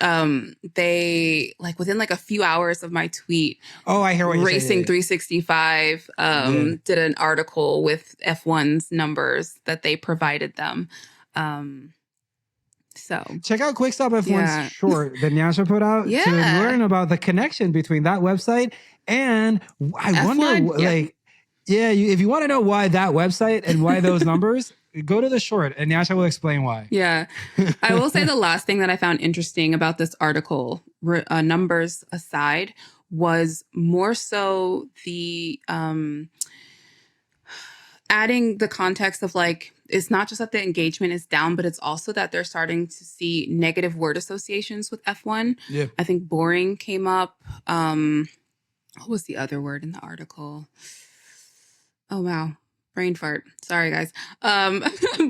S2: they like within like a few hours of my tweet.
S1: Oh, I hear what you're saying.
S2: Racing 365 did an article with F1's numbers that they provided them. So
S1: check out Quick Stop F1's short that Nyasha put out to learn about the connection between that website and I F1, wonder if you want to know why that website and why those numbers, go to the short and Nyasha will explain why.
S2: Yeah. I will say the last thing that I found interesting about this article, numbers aside, was more so the adding the context of like, it's not just that the engagement is down, but it's also that they're starting to see negative word associations with F1.
S1: Yeah.
S2: I think boring came up. What was the other word in the article? Oh, wow. Brain fart. Sorry, guys.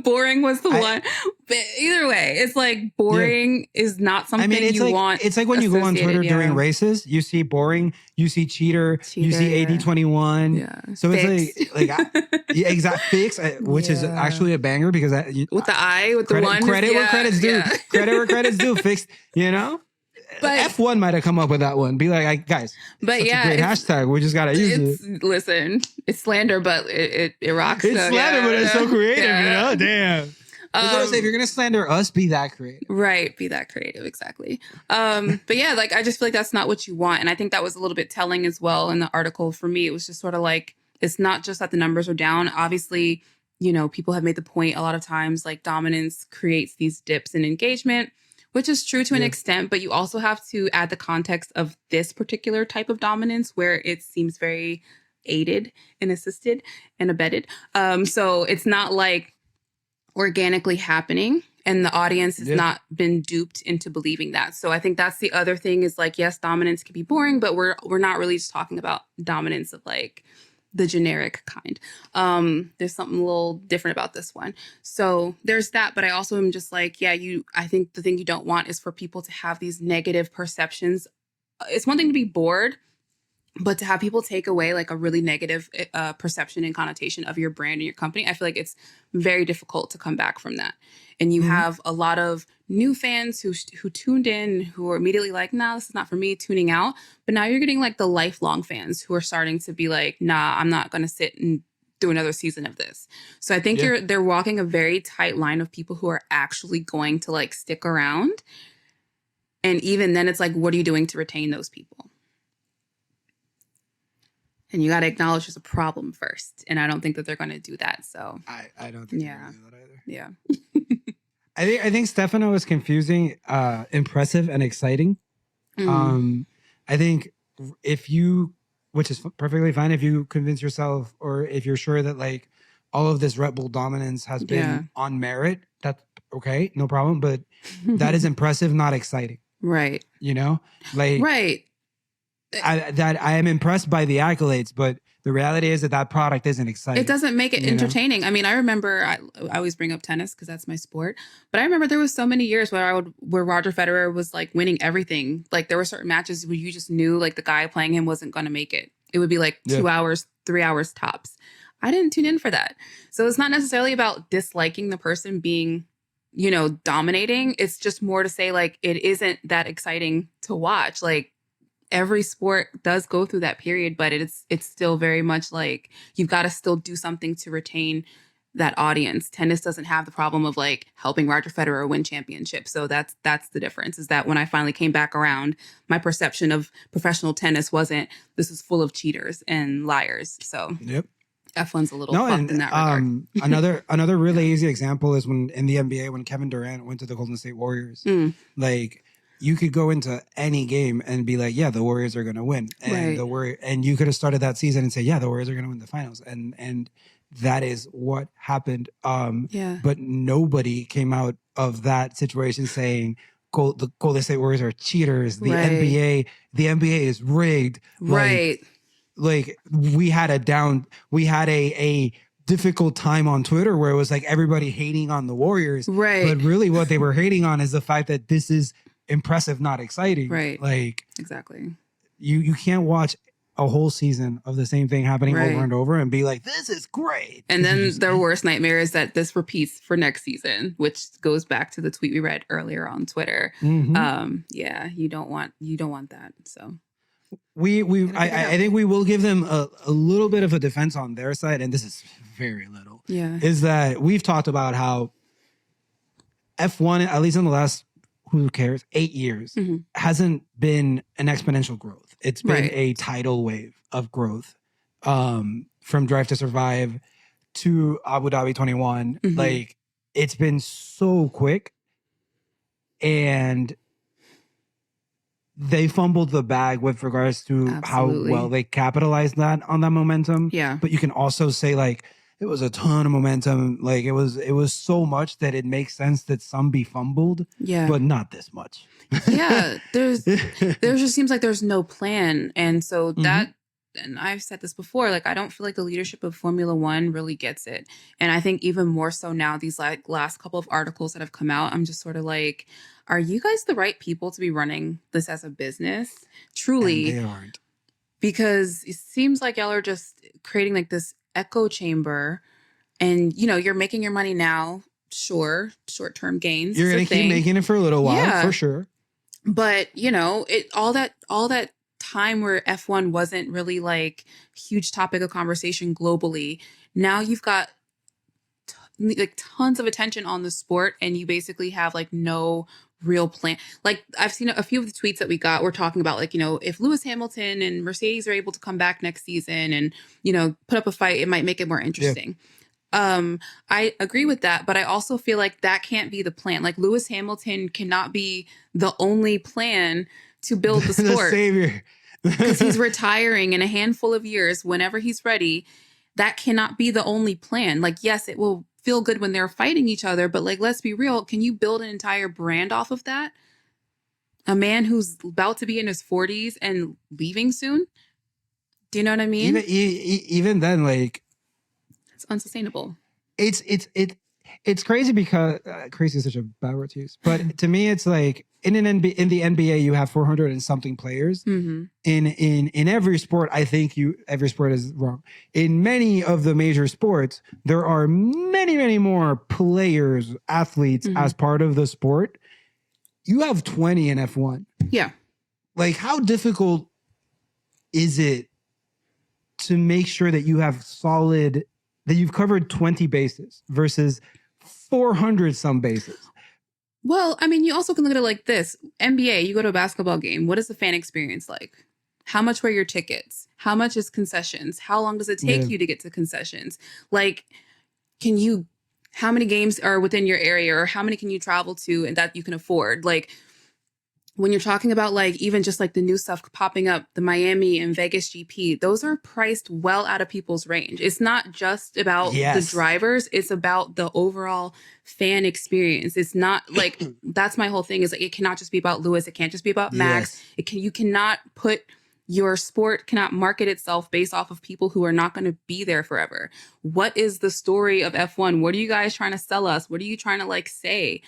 S2: Boring was the one. But either way, it's like boring is not something you want.
S1: It's like when you go on Twitter during races, you see boring, you see cheater you see AD21.
S2: Yeah.
S1: So it's exact fix, which is actually a banger because
S2: with the I, with
S1: credit,
S2: the one.
S1: Credit where credit's due. Credit where credit's due. Fixed, But F1 might have come up with that one. Be like, guys,
S2: but
S1: a great hashtag. We just gotta use
S2: it. Listen, it's slander, but it rocks.
S1: It's slander, but it's so creative, Damn. Say, if you're gonna slander us, be that creative.
S2: Right, be that creative, exactly. But yeah, like I just feel like that's not what you want, and I think that was a little bit telling as well in the article. For me, it was just sort of like it's not just that the numbers are down. Obviously, people have made the point a lot of times, like dominance creates these dips in engagement, which is true to an extent, but you also have to add the context of this particular type of dominance where it seems very aided and assisted and abetted. So it's not like organically happening and the audience has not been duped into believing that. So I think that's the other thing is like, yes, dominance can be boring, but we're not really just talking about dominance of like the generic kind. There's something a little different about this one. So there's that, but I also am just like, I think the thing you don't want is for people to have these negative perceptions. It's one thing to be bored, but to have people take away like a really negative perception and connotation of your brand and your company, I feel like it's very difficult to come back from that. And you have a lot of new fans who tuned in, who are immediately like, nah, this is not for me, tuning out. But now you're getting like the lifelong fans who are starting to be like, nah, I'm not going to sit and do another season of this. So I think they're walking a very tight line of people who are actually going to like stick around. And even then it's like, what are you doing to retain those people? And you got to acknowledge there's a problem first. And I don't think that they're going to do that. So
S1: I don't think they're going to do that either.
S2: Yeah.
S1: I think Stefano is confusing impressive and exciting. I think which is perfectly fine if you convince yourself or if you're sure that like all of this Red Bull dominance has been on merit, that's okay, no problem. But that is impressive, not exciting.
S2: Right.
S1: Right. I am impressed by the accolades, but the reality is that product isn't exciting.
S2: It doesn't make it entertaining. I mean, I remember I always bring up tennis because that's my sport, but I remember there was so many years where Roger Federer was like winning everything. Like there were certain matches where you just knew like the guy playing him wasn't going to make it. It would be like 2 hours, 3 hours tops. I didn't tune in for that. So it's not necessarily about disliking the person being, dominating. It's just more to say like, it isn't that exciting to watch. Like, every sport does go through that period, but it's still very much like you've got to still do something to retain that audience. Tennis doesn't have the problem of like helping Roger Federer win championships. So that's the difference, is that when I finally came back around, my perception of professional tennis wasn't this is full of cheaters and liars. So
S1: yep.
S2: F1's a little fucked in that regard.
S1: Another really easy example is when in the NBA, when Kevin Durant went to the Golden State Warriors, like you could go into any game and be like, yeah, the Warriors are going to win. And and you could have started that season and say, yeah, the Warriors are going to win the finals. And that is what happened. But nobody came out of that situation saying the Golden State Warriors are cheaters. The NBA is rigged.
S2: Right.
S1: Like we had a difficult time on Twitter where it was like everybody hating on the Warriors.
S2: Right.
S1: But really what they were hating on is the fact that this is impressive, not exciting.
S2: Right.
S1: Like
S2: exactly.
S1: You can't watch a whole season of the same thing happening over and over and be like, this is great.
S2: And then their worst nightmare is that this repeats for next season, which goes back to the tweet we read earlier on Twitter. Yeah, you don't want that. So
S1: I think we will give them a little bit of a defense on their side, and this is very little.
S2: Yeah.
S1: Is that we've talked about how F1, at least in the last, who cares, 8 years, hasn't been an exponential growth. It's been a tidal wave of growth, from Drive to Survive to Abu Dhabi 21. Like, it's been so quick, and they fumbled the bag with regards to how well they capitalized on that momentum.
S2: Yeah.
S1: But you can also say, like, it was a ton of momentum. Like, it was so much that it makes sense that some be fumbled.
S2: Yeah.
S1: But not this much.
S2: Yeah. There just seems like there's no plan. And so that, and I've said this before, like, I don't feel like the leadership of Formula One really gets it. And I think even more so now, these like last couple of articles that have come out, I'm just sort of like, are you guys the right people to be running this as a business? Truly.
S1: And they aren't.
S2: Because it seems like y'all are just creating like this echo chamber, and you're making your money now. Sure, short-term gains.
S1: You're gonna keep making it for a little while, for sure.
S2: But all that time where F1 wasn't really like huge topic of conversation globally. Now you've got like tons of attention on the sport, and you basically have like no real plan. Like, I've seen a few of the tweets that we got were talking about, like, if Lewis Hamilton and Mercedes are able to come back next season and, put up a fight, it might make it more interesting. Yeah. I agree with that, but I also feel like that can't be the plan. Like, Lewis Hamilton cannot be the only plan to build the sport.
S1: The savior.
S2: Because he's retiring in a handful of years whenever he's ready. That cannot be the only plan. Like, yes, it will feel good when they're fighting each other, but like, let's be real. Can you build an entire brand off of that? A man who's about to be in his 40s and leaving soon? Do you know what I mean?
S1: Even then, like,
S2: it's unsustainable.
S1: It's crazy because crazy is such a bad word to use. But to me, it's like in the NBA, you have 400 and something players. In every sport, I think every sport is wrong. In many of the major sports, there are many, many more players, athletes as part of the sport. You have 20 in F1.
S2: Yeah. Like,
S1: how difficult is it to make sure that you have that you've covered 20 bases versus 400 some bases?
S2: Well, I mean, you also can look at it like this. NBA, you go to a basketball game. What is the fan experience like? How much were your tickets? How much is concessions? How long does it take you to get to concessions? Like, how many games are within your area, or how many can you travel to and that you can afford? Like, when you're talking about like even just like the new stuff popping up, the Miami and Vegas GP, those are priced well out of people's range. It's not just about the drivers. It's about the overall fan experience. It's not like, that's my whole thing, is like, it cannot just be about Lewis. It can't just be about Max. You cannot your sport cannot market itself based off of people who are not going to be there forever. What is the story of F1? What are you guys trying to sell us? What are you trying to like say?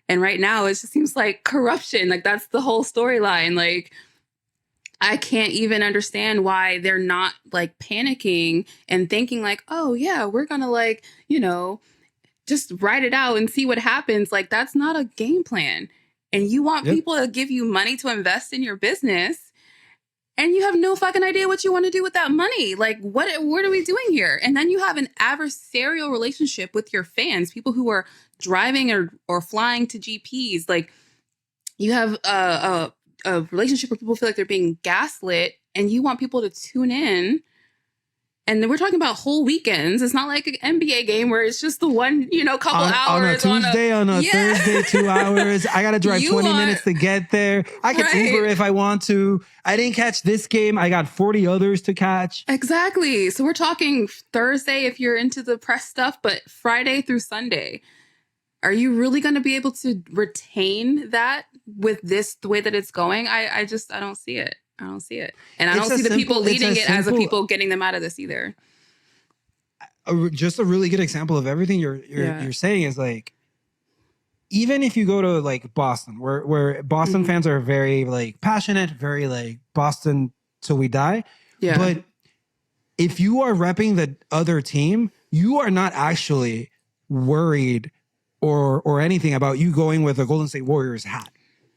S2: And right now, it just seems like corruption. Like, that's the whole storyline. Like, I can't even understand why they're not like panicking and thinking like, oh yeah, we're gonna like, just write it out and see what happens. Like, that's not a game plan. And you want people to give you money to invest in your business. and you have no fucking idea what you want to do with that money. Like, what are we doing here? And then you have an adversarial relationship with your fans, people who are driving or flying to GPs. Like, you have a relationship where people feel like they're being gaslit, and you want people to tune in. And then we're talking about whole weekends. It's not like an NBA game where it's just the one, couple hours.
S1: On a Tuesday, on a Thursday, 2 hours. I got to drive 20 minutes to get there. I can Uber if I want to. I didn't catch this game. I got 40 others to catch.
S2: Exactly. So we're talking Thursday if you're into the press stuff, but Friday through Sunday. Are you really going to be able to retain that with this, the way that it's going? I don't see it. I don't see it. And I don't see the people leading it as the people getting them out of this either.
S1: Just a really good example of everything you're saying is like, even if you go to like Boston, where Boston fans are very like passionate, very like Boston till we die. Yeah. But if you are repping the other team, you are not actually worried or anything about you going with a Golden State Warriors hat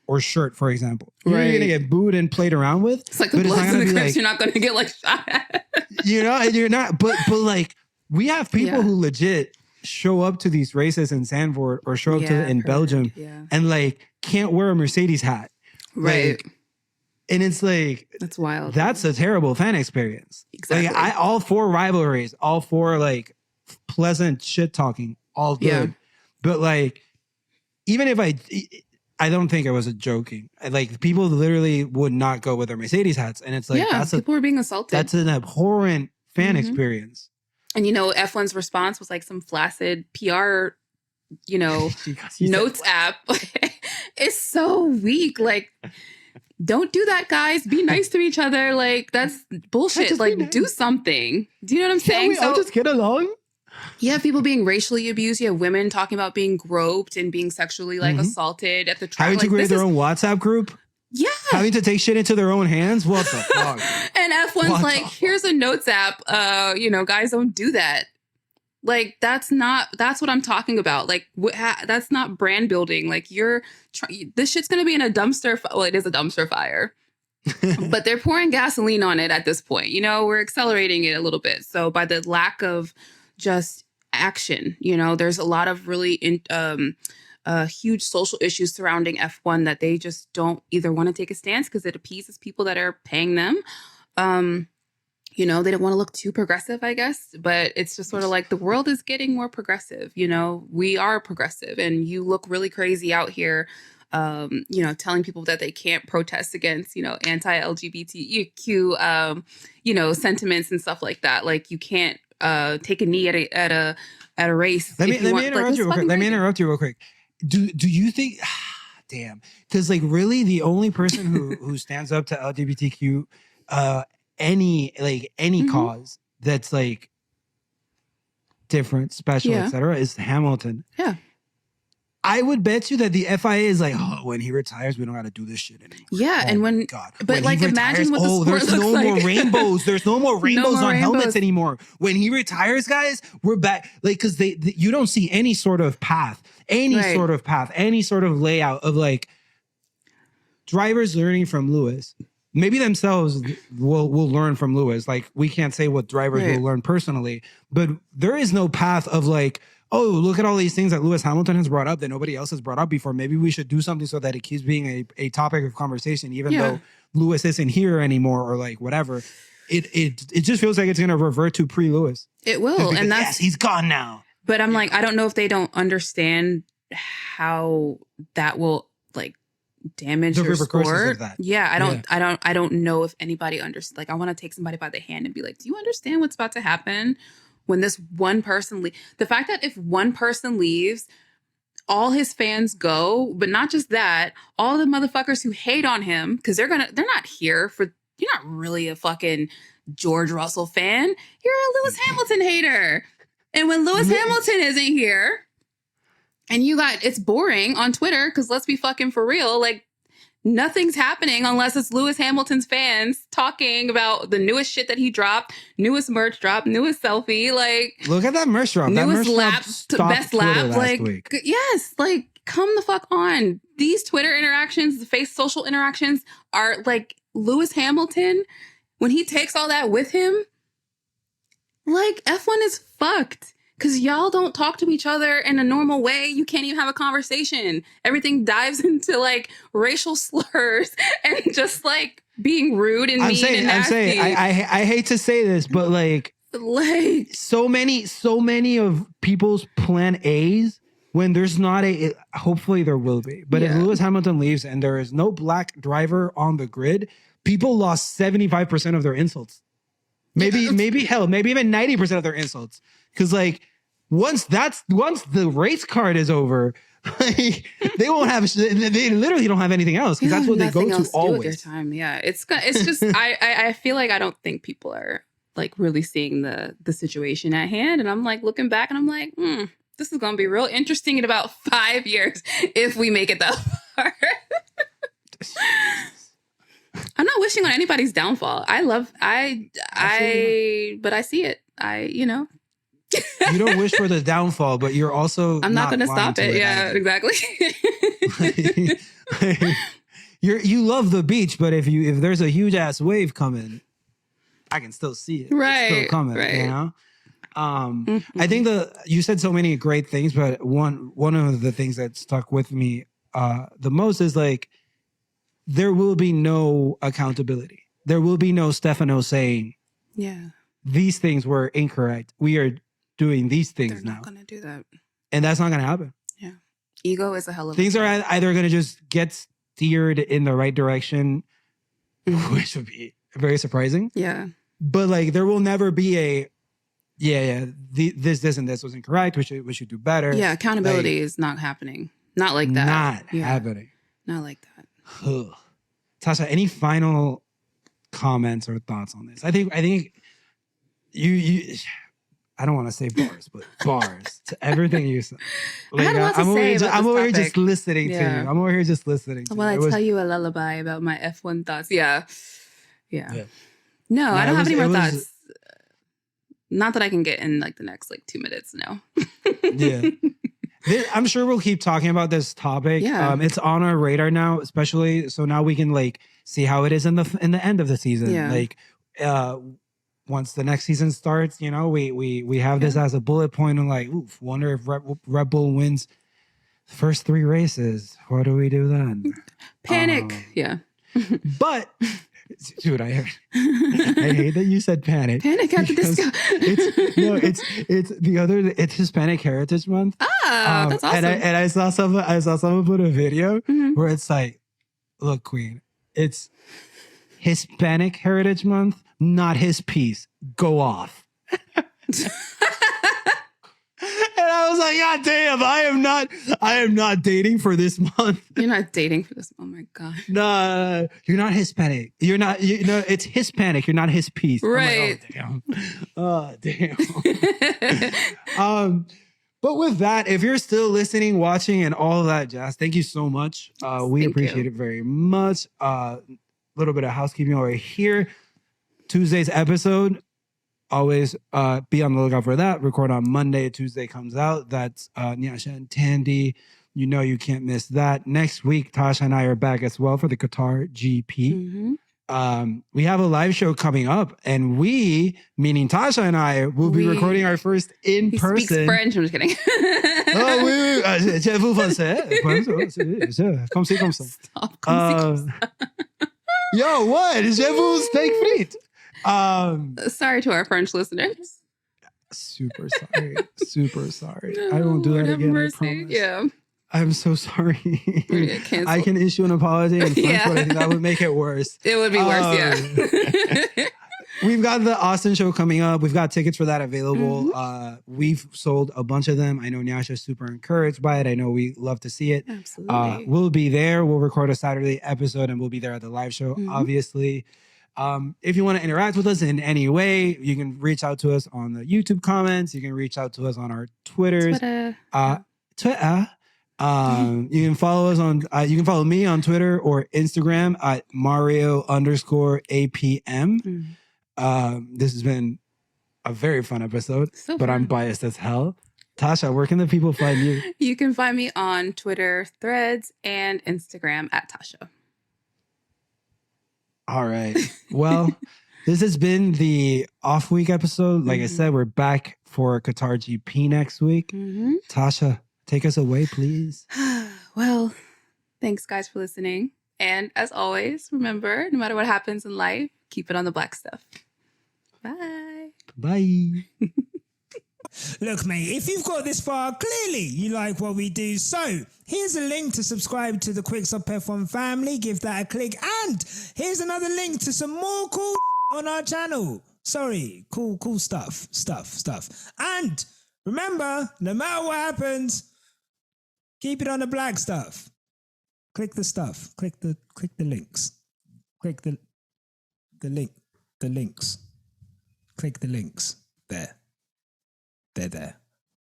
S1: or shirt, for example. Right. You're going to get booed and played around with.
S2: It's like the Bloods and the Crips. Like, you're not going to get like shot at.
S1: And you're not. But like, we have people who legit show up to these races in Zandvoort or show up in Belgium and like can't wear a Mercedes hat.
S2: Right.
S1: Like, and it's like,
S2: that's wild.
S1: That's a terrible fan experience. Exactly. Like, all for rivalries, all for like pleasant shit talking, all good. Yeah. But like, even if I don't think I was joking. Like, people literally would not go with their Mercedes hats. And it's like,
S2: people were being assaulted.
S1: That's an abhorrent fan experience.
S2: And, F1's response was like some flaccid PR, notes app. It's so weak. Like, don't do that, guys. Be nice to each other. Like, that's bullshit. Like, nice. Do something. Do you know what I'm saying?
S1: We all just get along?
S2: You have people being racially abused. You have women talking about being groped and being sexually assaulted at the track.
S1: Having to create their own WhatsApp group.
S2: Yeah.
S1: Having to take shit into their own hands. What the fuck?
S2: And F1's like, here's a notes app. Guys, don't do that. Like, that's what I'm talking about. Like, that's not brand building. Like, this shit's going to be in a dumpster. Well, it is a dumpster fire. But they're pouring gasoline on it at this point. We're accelerating it a little bit. So by the lack of just action, there's a lot of really huge social issues surrounding F1 that they just don't either want to take a stance because it appeases people that are paying them. They don't want to look too progressive, I guess, but it's just sort of like the world is getting more progressive. We are progressive, and you look really crazy out here, telling people that they can't protest against, anti-LGBTQ, sentiments and stuff like that. Like, you can't take a knee at a race.
S1: Let me interrupt you real quick. Do you think? Damn, because like really the only person who stands up to LGBTQ, any cause that's like different, special, etc., is Hamilton.
S2: Yeah.
S1: I would bet you that the FIA is like, when he retires, we don't got to do this shit anymore.
S2: Yeah, and when like, imagine what the sport
S1: there's
S2: looks
S1: no
S2: like.
S1: more rainbows. There's no more rainbows on helmets anymore. When he retires, guys, we're back. Like, because you don't see any sort of path, any sort of layout of like drivers learning from Lewis. Maybe themselves will learn from Lewis. Like, we can't say what drivers will learn personally, but there is no path of like, oh, look at all these things that Lewis Hamilton has brought up that nobody else has brought up before. Maybe we should do something so that it keeps being a topic of conversation, even though Lewis isn't here anymore or like whatever. It just feels like it's going to revert to pre-Lewis.
S2: It will. And that's,
S1: he's gone now.
S2: But I'm like, I don't know if they don't understand how that will like damage your sport. Of that. Yeah, I don't know if anybody understands. Like, I want to take somebody by the hand and be like, do you understand what's about to happen? When this one person the fact that if one person leaves, all his fans go, but not just that, all the motherfuckers who hate on him, because they're not here for, you're not really a fucking George Russell fan. You're a Lewis Hamilton hater. And when Lewis Hamilton isn't here, and it's boring on Twitter, because let's be fucking for real, like, nothing's happening unless it's Lewis Hamilton's fans talking about the newest shit that he dropped, newest merch drop, newest selfie. Like,
S1: look at that merch drop.
S2: Newest
S1: lap,
S2: best lap. Like, yes, like, come the fuck on. These Twitter interactions, the social interactions are like Lewis Hamilton, when he takes all that with him, like F1 is fucked. Because y'all don't talk to each other in a normal way. You can't even have a conversation. Everything dives into like racial slurs and just like being rude and mean and nasty.
S1: I hate to say this, but like so many of people's plan A's, when there's not hopefully there will be. But if Lewis Hamilton leaves and there is no black driver on the grid, people lost 75% of their insults. Maybe even 90% of their insults. Because like once the race card is over, like, they literally don't have anything else, because that's what they go to always.
S2: With their time. Yeah, it's just I feel like I don't think people are like really seeing the situation at hand, and I'm like looking back and I'm like, this is gonna be real interesting in about 5 years if we make it that far. I'm not wishing on anybody's downfall. But I see it. You
S1: don't wish for the downfall, but you're also
S2: I'm not going to stop it. Yeah, exactly.
S1: You love the beach, but if there's a huge ass wave coming, I can still see it.
S2: Right.
S1: It's still coming, you know? I think you said so many great things, but one of the things that stuck with me the most is like, there will be no accountability. There will be no Stefano saying, these things were incorrect. We are doing these things now.
S2: They're not going to do that.
S1: And that's not going to happen.
S2: Yeah. Ego is a hell of
S1: things are either going to just get steered in the right direction, which would be very surprising.
S2: Yeah.
S1: But like, there will never be this and this was incorrect. We should do better.
S2: Yeah. Accountability is not happening. Not like that.
S1: Not happening.
S2: Not like that.
S1: Tasha, any final comments or thoughts on this? I think you I don't want to say bars, but bars to everything you said. Like, I'm over here just listening to you. I'm over here just listening to you.
S2: Well, I tell you a lullaby about my F1 thoughts. Yeah. No, I don't have any more thoughts. Not that I can get in like the next 2 minutes. No.
S1: Yeah. I'm sure we'll keep talking about this topic.
S2: Yeah.
S1: It's on our radar now, especially so now we can like see how it is in the end of the season.
S2: Yeah.
S1: Like once the next season starts, we have this as a bullet point and like, oof, wonder if Red Bull wins the first 3 races. What do we do then?
S2: Panic. Yeah.
S1: But dude, I hate that you said panic.
S2: Panic at the disco.
S1: It's Hispanic Heritage Month.
S2: Ah, that's awesome.
S1: And I saw someone put a video where it's like, look, Queen, it's Hispanic Heritage Month, not his piece. Go off. And I was like, God damn, I am not dating for this month.
S2: You're not dating for this. Oh my God.
S1: No, you're not Hispanic. You're not, it's Hispanic. You're not his piece.
S2: Right.
S1: Like, oh, damn. But with that, if you're still listening, watching, and all of that jazz, thank you so much. We appreciate it very much. Little bit of housekeeping over here. Tuesday's episode. Always be on the lookout for that. Record on Monday. Tuesday comes out. That's Nyasha and Tandy. You can't miss that. Next week, Tasha and I are back as well for the Qatar GP. We have a live show coming up, and we, meaning Tasha and I, will be recording our first in-person.
S2: He speaks French. I'm just kidding.
S1: Oh, oui. Je vous français. Comme si, comme ça.
S2: Stop. Comme si.
S1: Yo, what? Je vous steak frites.
S2: Sorry to our French listeners.
S1: Super sorry. No, I won't do that again. Mercy. I promise.
S2: Yeah.
S1: I'm so sorry. I can issue an apology in French, but I think that would make it worse.
S2: It would be worse, yeah.
S1: We've got the Aston show coming up. We've got tickets for that available. We've sold a bunch of them. I know Nyasha's super encouraged by it. I know we love to see it.
S2: Absolutely.
S1: We'll be there. We'll record a Saturday episode, and we'll be there at the live show, obviously. If you want to interact with us in any way, you can reach out to us on the YouTube comments. You can reach out to us on our Twitters.
S2: Twitter.
S1: You can follow us on. You can follow me on Twitter or Instagram at Mario_APM. This has been a very fun episode, but I'm biased as hell. Tasha, where can the people find you?
S2: You can find me on Twitter, Threads, and Instagram at Tasha.
S1: All right. Well, this has been the off week episode. Like I said, we're back for Qatar GP next week. Tasha, take us away, please.
S2: Well, thanks guys for listening. And as always, remember, no matter what happens in life, keep it on the black stuff. Bye.
S1: Bye.
S3: Look, mate, if you've got this far, clearly you like what we do. So here's a link to subscribe to the Quickstop F1 family. Give that a click. And here's another link to some more cool on our channel. Sorry, cool stuff. And remember, no matter what happens, keep it on the black stuff. Click the stuff. Click the links. Click the links. Click the links. There. They're there.